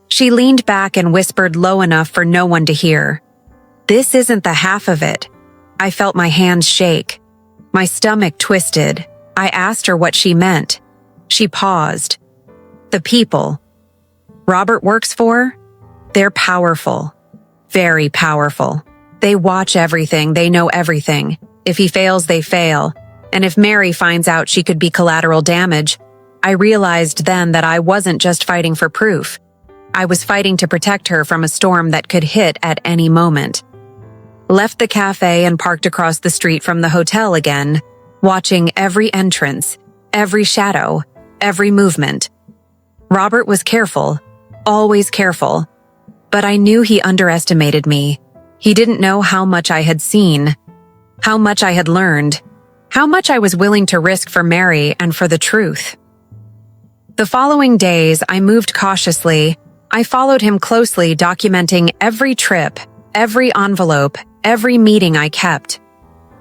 Speaker 1: She leaned back and whispered low enough for no one to hear, "This isn't the half of it." I felt my hands shake. My stomach twisted. I asked her what she meant. She paused. "The people Robert works for, they're powerful. Very powerful. They watch everything. They know everything. If he fails, they fail. And if Mary finds out, she could be collateral damage." I realized then that I wasn't just fighting for proof. I was fighting to protect her from a storm that could hit at any moment. Left the cafe and parked across the street from the hotel again, watching every entrance, every shadow, every movement. Robert was careful, always careful, but I knew he underestimated me. He didn't know how much I had seen, how much I had learned, how much I was willing to risk for Mary and for the truth. The following days, I moved cautiously. I followed him closely, documenting every trip, every envelope, every meeting I kept.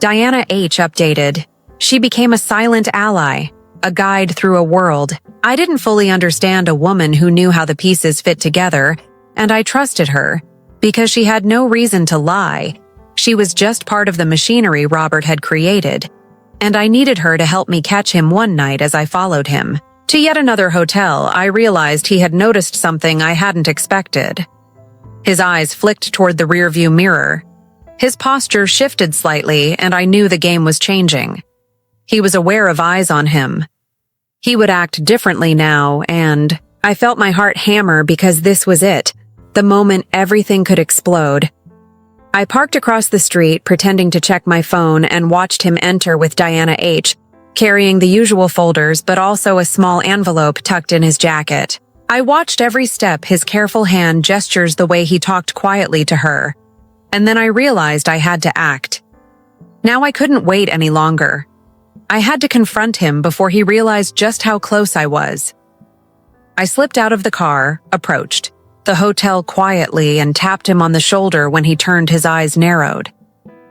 Speaker 1: Diana H. updated. She became a silent ally, a guide through a world. I didn't fully understand a woman who knew how the pieces fit together, and I trusted her, because she had no reason to lie. She was just part of the machinery Robert had created, and I needed her to help me catch him one night as I followed him to yet another hotel. I realized he had noticed something I hadn't expected. His eyes flicked toward the rearview mirror. His posture shifted slightly, and I knew the game was changing. He was aware of eyes on him. He would act differently now, and I felt my heart hammer because this was it, the moment everything could explode. I parked across the street, pretending to check my phone, and watched him enter with Diana H., carrying the usual folders but also a small envelope tucked in his jacket. I watched every step, his careful hand gestures, the way he talked quietly to her. And then I realized I had to act. Now I couldn't wait any longer. I had to confront him before he realized just how close I was. I slipped out of the car, approached the hotel quietly, and tapped him on the shoulder when he turned. His eyes narrowed.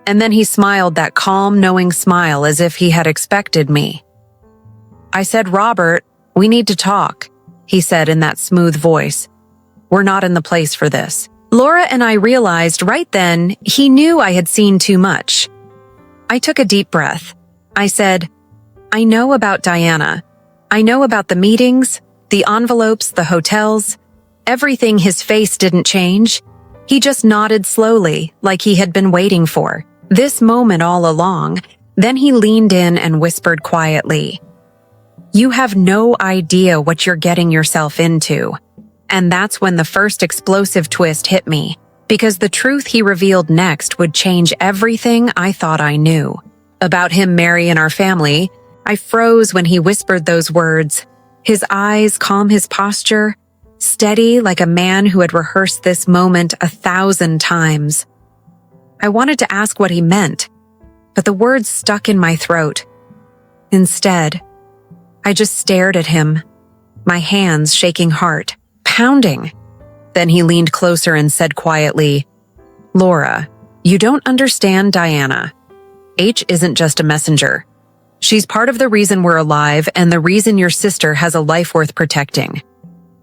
Speaker 1: And then he smiled, that calm, knowing smile, as if he had expected me. I said, "Robert, we need to talk," he said in that smooth voice. "We're not in the place for this." Laura and I realized right then he knew I had seen too much. I took a deep breath. I said, "I know about Diana. I know about the meetings, the envelopes, the hotels, everything." His face didn't change. He just nodded slowly, like he had been waiting for this moment all along. Then he leaned in and whispered quietly, "You have no idea what you're getting yourself into." And that's when the first explosive twist hit me, because the truth he revealed next would change everything I thought I knew. About him, Mary, and our family. I froze when he whispered those words. His eyes calm, his posture steady, like a man who had rehearsed this moment 1,000 times. I wanted to ask what he meant, but the words stuck in my throat. Instead, I just stared at him, my hands shaking, heart pounding. Then he leaned closer and said quietly, "Laura, you don't understand Diana. H isn't just a messenger. She's part of the reason we're alive and the reason your sister has a life worth protecting."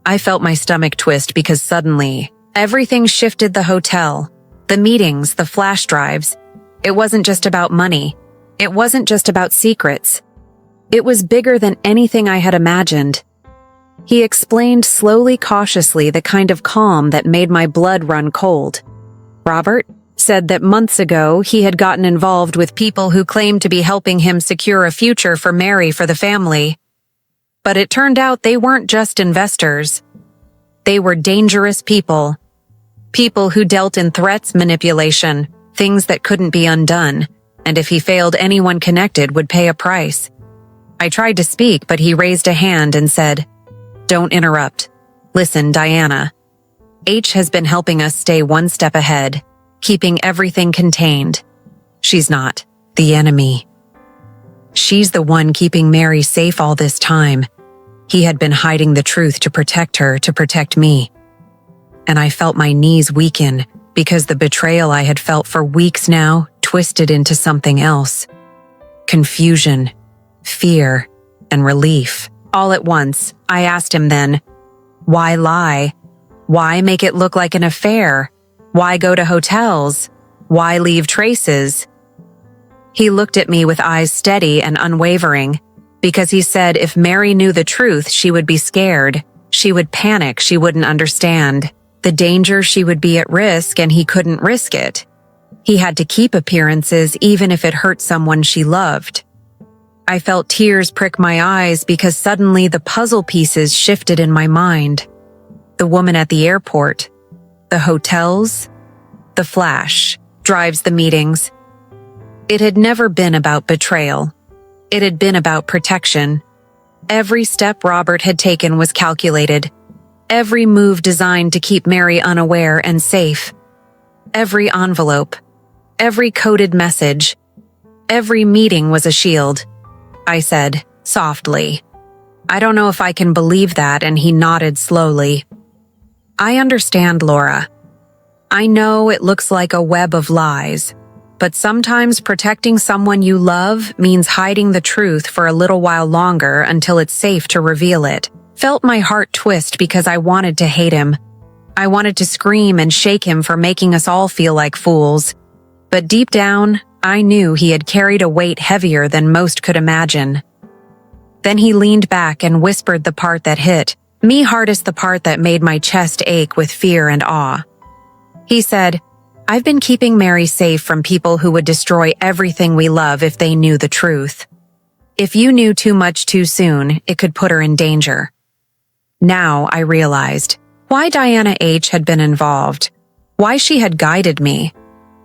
Speaker 1: I felt my stomach twist because suddenly, everything shifted. The hotel, the meetings, the flash drives. It wasn't just about money. It wasn't just about secrets. It was bigger than anything I had imagined. He explained slowly, cautiously, the kind of calm that made my blood run cold. Robert said that months ago he had gotten involved with people who claimed to be helping him secure a future for Mary, for the family. But it turned out they weren't just investors. They were dangerous people. People who dealt in threats, manipulation, things that couldn't be undone, and if he failed, anyone connected would pay a price. I tried to speak, but he raised a hand and said, "Don't interrupt. Listen, Diana. H has been helping us stay one step ahead, keeping everything contained. She's not the enemy. She's the one keeping Mary safe all this time. He had been hiding the truth to protect her, to protect me." And I felt my knees weaken because the betrayal I had felt for weeks now twisted into something else. Confusion, fear, and relief. All at once, I asked him then, why lie? Why make it look like an affair? Why go to hotels? Why leave traces? He looked at me with eyes steady and unwavering, because he said if Mary knew the truth, she would be scared. She would panic. She wouldn't understand the danger. She would be at risk, and he couldn't risk it. He had to keep appearances even if it hurt someone she loved. I felt tears prick my eyes because suddenly the puzzle pieces shifted in my mind. The woman at the airport, the hotels, the flash drives, the meetings. It had never been about betrayal. It had been about protection. Every step Robert had taken was calculated. Every move designed to keep Mary unaware and safe. Every envelope, every coded message, every meeting was a shield. I said, softly, "I don't know if I can believe that," and he nodded slowly. "I understand, Laura. I know it looks like a web of lies, but sometimes protecting someone you love means hiding the truth for a little while longer until it's safe to reveal it." Felt my heart twist because I wanted to hate him. I wanted to scream and shake him for making us all feel like fools. But deep down, I knew he had carried a weight heavier than most could imagine. Then he leaned back and whispered the part that hit me hardest, the part that made my chest ache with fear and awe. He said, "I've been keeping Mary safe from people who would destroy everything we love if they knew the truth. If you knew too much too soon, it could put her in danger." Now I realized why Diana H. had been involved, why she had guided me,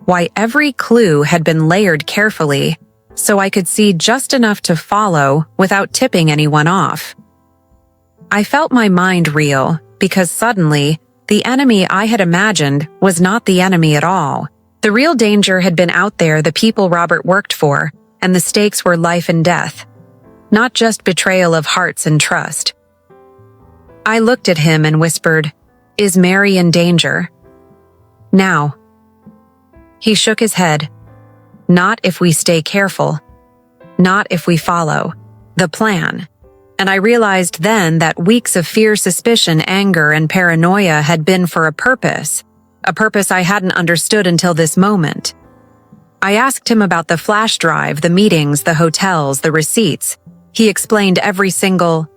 Speaker 1: why every clue had been layered carefully so I could see just enough to follow without tipping anyone off. I felt my mind reel because suddenly, the enemy I had imagined was not the enemy at all. The real danger had been out there, the people Robert worked for, and the stakes were life and death, not just betrayal of hearts and trust. I looked at him and whispered, "Is Mary in danger?" "Now." He shook his head. "Not if we stay careful. Not if we follow the plan." And I realized then that weeks of fear, suspicion, anger, and paranoia had been for a purpose I hadn't understood until this moment. I asked him about the flash drive, the meetings, the hotels, the receipts. He explained every single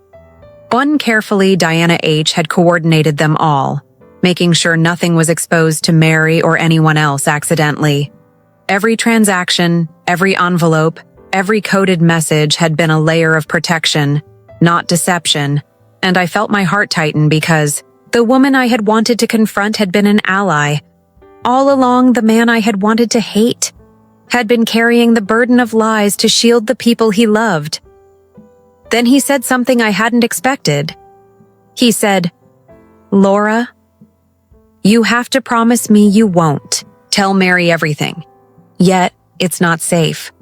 Speaker 1: one carefully. Diana H. had coordinated them all, making sure nothing was exposed to Mary or anyone else accidentally. Every transaction, every envelope, every coded message had been a layer of protection, not deception, and I felt my heart tighten because the woman I had wanted to confront had been an ally. All along, the man I had wanted to hate had been carrying the burden of lies to shield the people he loved. Then he said something I hadn't expected. He said, "Laura, you have to promise me you won't tell Mary everything. Yet, it's not safe."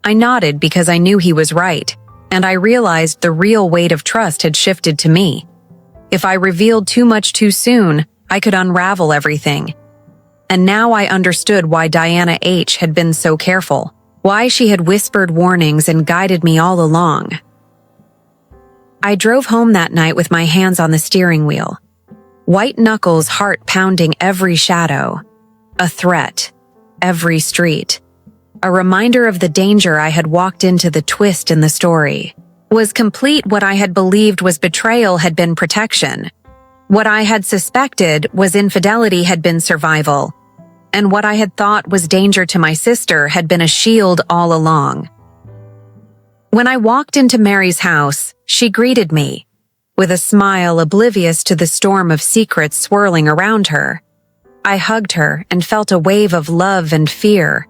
Speaker 1: I nodded because I knew he was right, and I realized the real weight of trust had shifted to me. If I revealed too much too soon, I could unravel everything. And now I understood why Diana H. had been so careful, why she had whispered warnings and guided me all along. I drove home that night with my hands on the steering wheel. White knuckles, heart pounding every shadow. A threat, every street. A reminder of the danger I had walked into. The twist in the story was complete. What I had believed was betrayal had been protection. What I had suspected was infidelity had been survival. And what I had thought was danger to my sister had been a shield all along. When I walked into Mary's house, she greeted me with a smile, oblivious to the storm of secrets swirling around her. I hugged her and felt a wave of love and fear,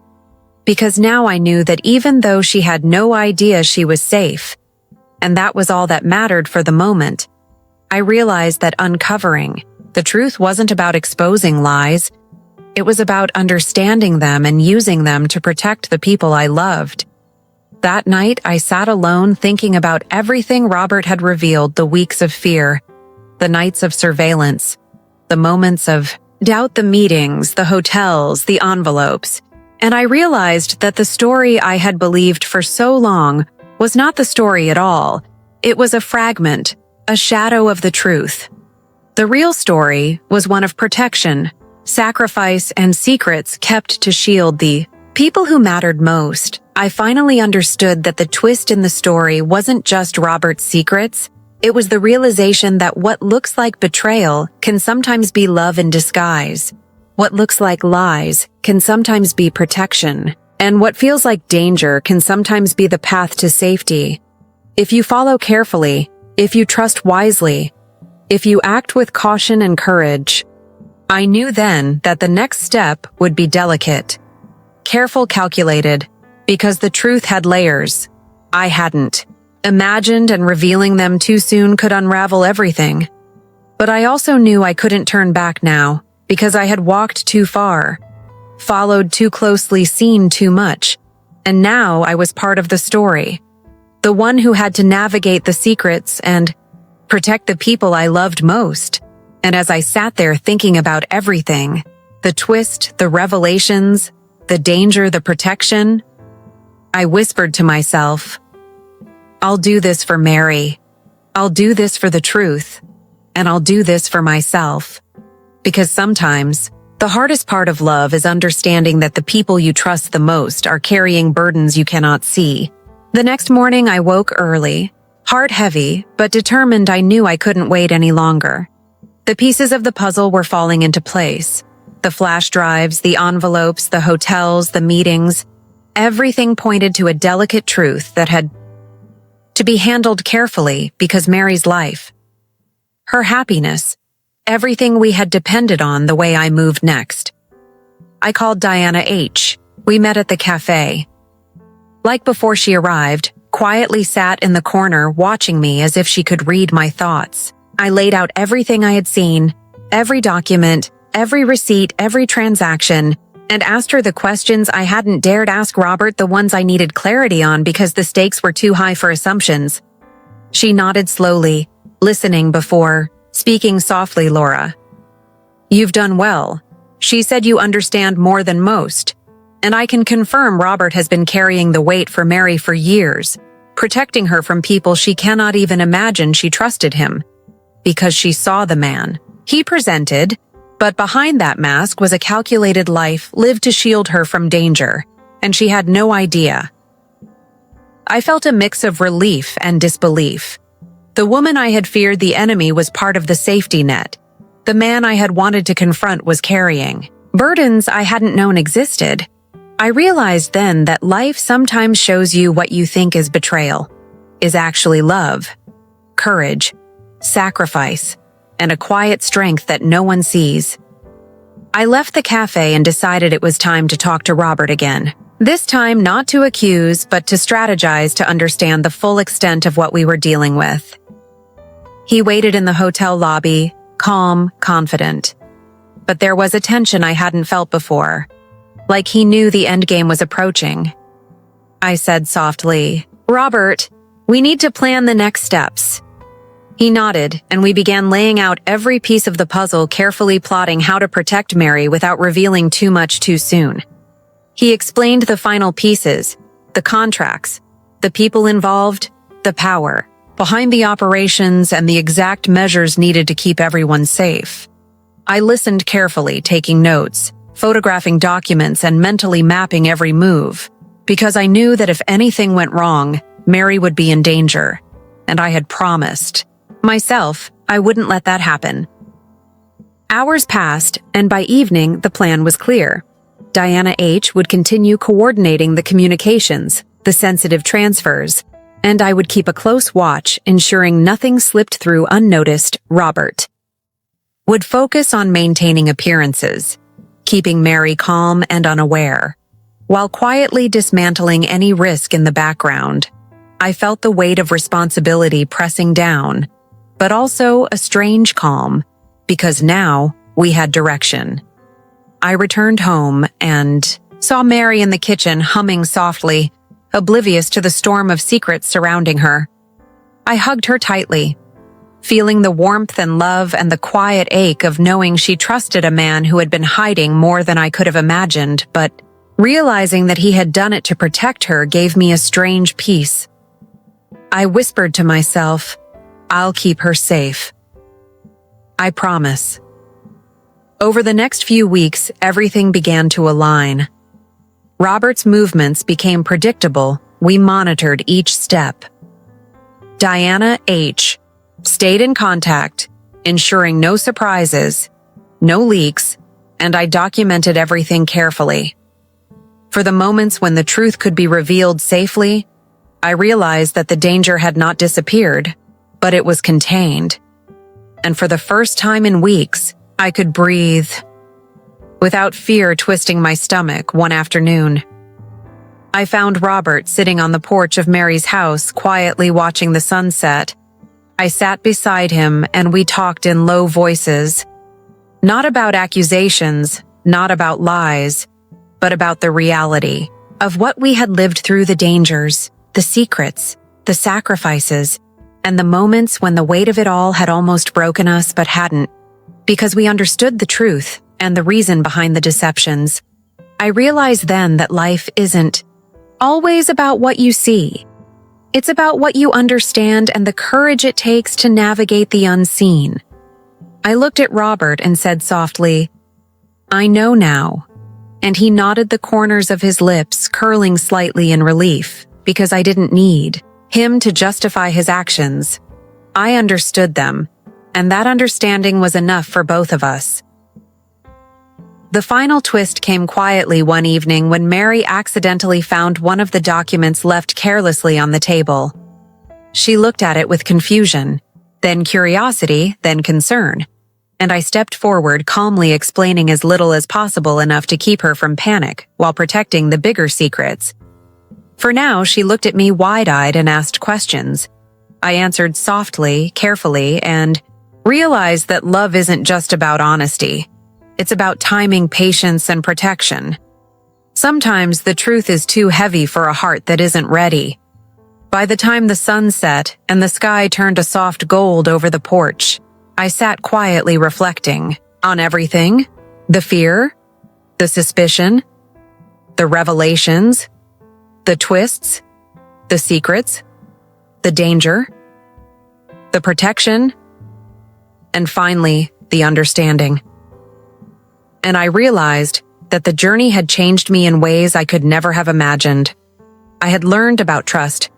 Speaker 1: because now I knew that even though she had no idea, she was safe, and that was all that mattered for the moment. I realized that uncovering the truth wasn't about exposing lies. It was about understanding them and using them to protect the people I loved. That night, I sat alone thinking about everything Robert had revealed, the weeks of fear, the nights of surveillance, the moments of doubt, the meetings, the hotels, the envelopes. And I realized that the story I had believed for so long was not the story at all. It was a fragment, a shadow of the truth. The real story was one of protection, sacrifice, and secrets kept to shield the people who mattered most. I finally understood that the twist in the story wasn't just Robert's secrets. It was the realization that what looks like betrayal can sometimes be love in disguise. What looks like lies can sometimes be protection. And what feels like danger can sometimes be the path to safety. If you follow carefully, if you trust wisely, if you act with caution and courage. I knew then that the next step would be delicate, careful, calculated, because the truth had layers. I hadn't imagined, and revealing them too soon could unravel everything. But I also knew I couldn't turn back now, because I had walked too far, followed too closely, seen too much. And now I was part of the story, the one who had to navigate the secrets and protect the people I loved most. And as I sat there thinking about everything, the twist, the revelations, the danger, the protection, I whispered to myself, I'll do this for Mary. I'll do this for the truth. And I'll do this for myself. Because sometimes The hardest part of love is understanding that the people you trust the most are carrying burdens you cannot see. The next morning, I woke early, heart heavy, but determined. I knew I couldn't wait any longer. The pieces of the puzzle were falling into place. The flash drives, the envelopes, the hotels, the meetings. Everything pointed to a delicate truth that had to be handled carefully because Mary's life, her happiness, everything we had depended on the way I moved next. I called Diana H. We met at the cafe. Like before she arrived, quietly sat in the corner watching me as if she could read my thoughts. I laid out everything I had seen, every document, every receipt, every transaction, and asked her the questions I hadn't dared ask Robert, the ones I needed clarity on because the stakes were too high for assumptions. She nodded slowly, listening before speaking softly. Laura, you've done well. She said you understand more than most. And I can confirm Robert has been carrying the weight for Mary for years, protecting her from people she cannot even imagine. She trusted him because she saw the man he presented, but behind that mask was a calculated life lived to shield her from danger, and she had no idea. I felt a mix of relief and disbelief. The woman I had feared the enemy was part of the safety net. The man I had wanted to confront was carrying burdens I hadn't known existed. I realized then that life sometimes shows you what you think is betrayal, is actually love, courage, sacrifice, and a quiet strength that no one sees. I left the cafe and decided it was time to talk to Robert again. This time not to accuse, but to strategize to understand the full extent of what we were dealing with. He waited in the hotel lobby, calm, confident. But there was a tension I hadn't felt before, like he knew the endgame was approaching. I said softly, "Robert, we need to plan the next steps." He nodded, and we began laying out every piece of the puzzle, carefully plotting how to protect Mary without revealing too much too soon. He explained the final pieces, the contracts, the people involved, the power behind the operations, and the exact measures needed to keep everyone safe. I listened carefully, taking notes, photographing documents, and mentally mapping every move, because I knew that if anything went wrong, Mary would be in danger, and I had promised myself I wouldn't let that happen. Hours passed, and by evening, the plan was clear. Diana H. would continue coordinating the communications, the sensitive transfers, and I would keep a close watch, ensuring nothing slipped through unnoticed. Robert would focus on maintaining appearances, keeping Mary calm and unaware, while quietly dismantling any risk in the background. I felt the weight of responsibility pressing down, but also a strange calm, because now we had direction. I returned home and saw Mary in the kitchen humming softly, oblivious to the storm of secrets surrounding her. I hugged her tightly, feeling the warmth and love and the quiet ache of knowing she trusted a man who had been hiding more than I could have imagined, but realizing that he had done it to protect her gave me a strange peace. I whispered to myself, "I'll keep her safe. I promise." Over the next few weeks, everything began to align. Robert's movements became predictable. We monitored each step. Diana H. stayed in contact, ensuring no surprises, no leaks, and I documented everything carefully. For the moments when the truth could be revealed safely, I realized that the danger had not disappeared, but it was contained. And for the first time in weeks, I could breathe without fear twisting my stomach. One afternoon, I found Robert sitting on the porch of Mary's house, quietly watching the sunset. I sat beside him and we talked in low voices, not about accusations, not about lies, but about the reality of what we had lived through, the dangers, the secrets, the sacrifices, and the moments when the weight of it all had almost broken us but hadn't, because we understood the truth and the reason behind the deceptions. I realized then that life isn't always about what you see. It's about what you understand and the courage it takes to navigate the unseen. I looked at Robert and said softly, I know now. And he nodded the corners of his lips, curling slightly in relief, because I didn't need him to justify his actions. I understood them, and that understanding was enough for both of us. The final twist came quietly one evening when Mary accidentally found one of the documents left carelessly on the table. She looked at it with confusion, then curiosity, then concern, and I stepped forward, calmly explaining as little as possible, enough to keep her from panic while protecting the bigger secrets. For now, she looked at me wide-eyed and asked questions. I answered softly, carefully, and realized that love isn't just about honesty. It's about timing, patience, and protection. Sometimes the truth is too heavy for a heart that isn't ready. By the time the sun set and the sky turned a soft gold over the porch, I sat quietly reflecting on everything: the fear, the suspicion, the revelations, the twists, the secrets, the danger, the protection, and finally, the understanding. And I realized that the journey had changed me in ways I could never have imagined. I had learned about trust,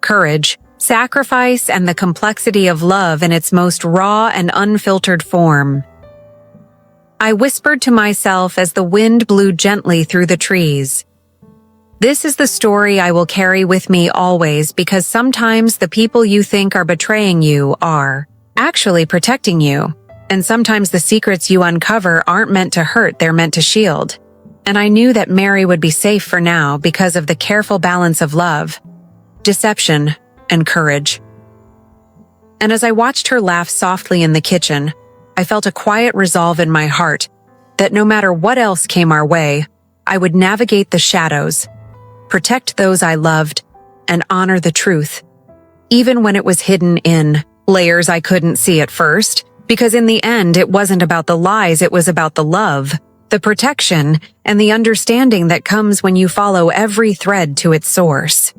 Speaker 1: courage, sacrifice, and the complexity of love in its most raw and unfiltered form. I whispered to myself as the wind blew gently through the trees. This is the story I will carry with me always, because sometimes the people you think are betraying you are actually protecting you. And sometimes the secrets you uncover aren't meant to hurt, they're meant to shield. And I knew that Mary would be safe for now because of the careful balance of love, deception, and courage. And as I watched her laugh softly in the kitchen, I felt a quiet resolve in my heart that no matter what else came our way, I would navigate the shadows, protect those I loved, and honor the truth, even when it was hidden in layers I couldn't see at first. Because in the end, it wasn't about the lies, it was about the love, the protection, and the understanding that comes when you follow every thread to its source.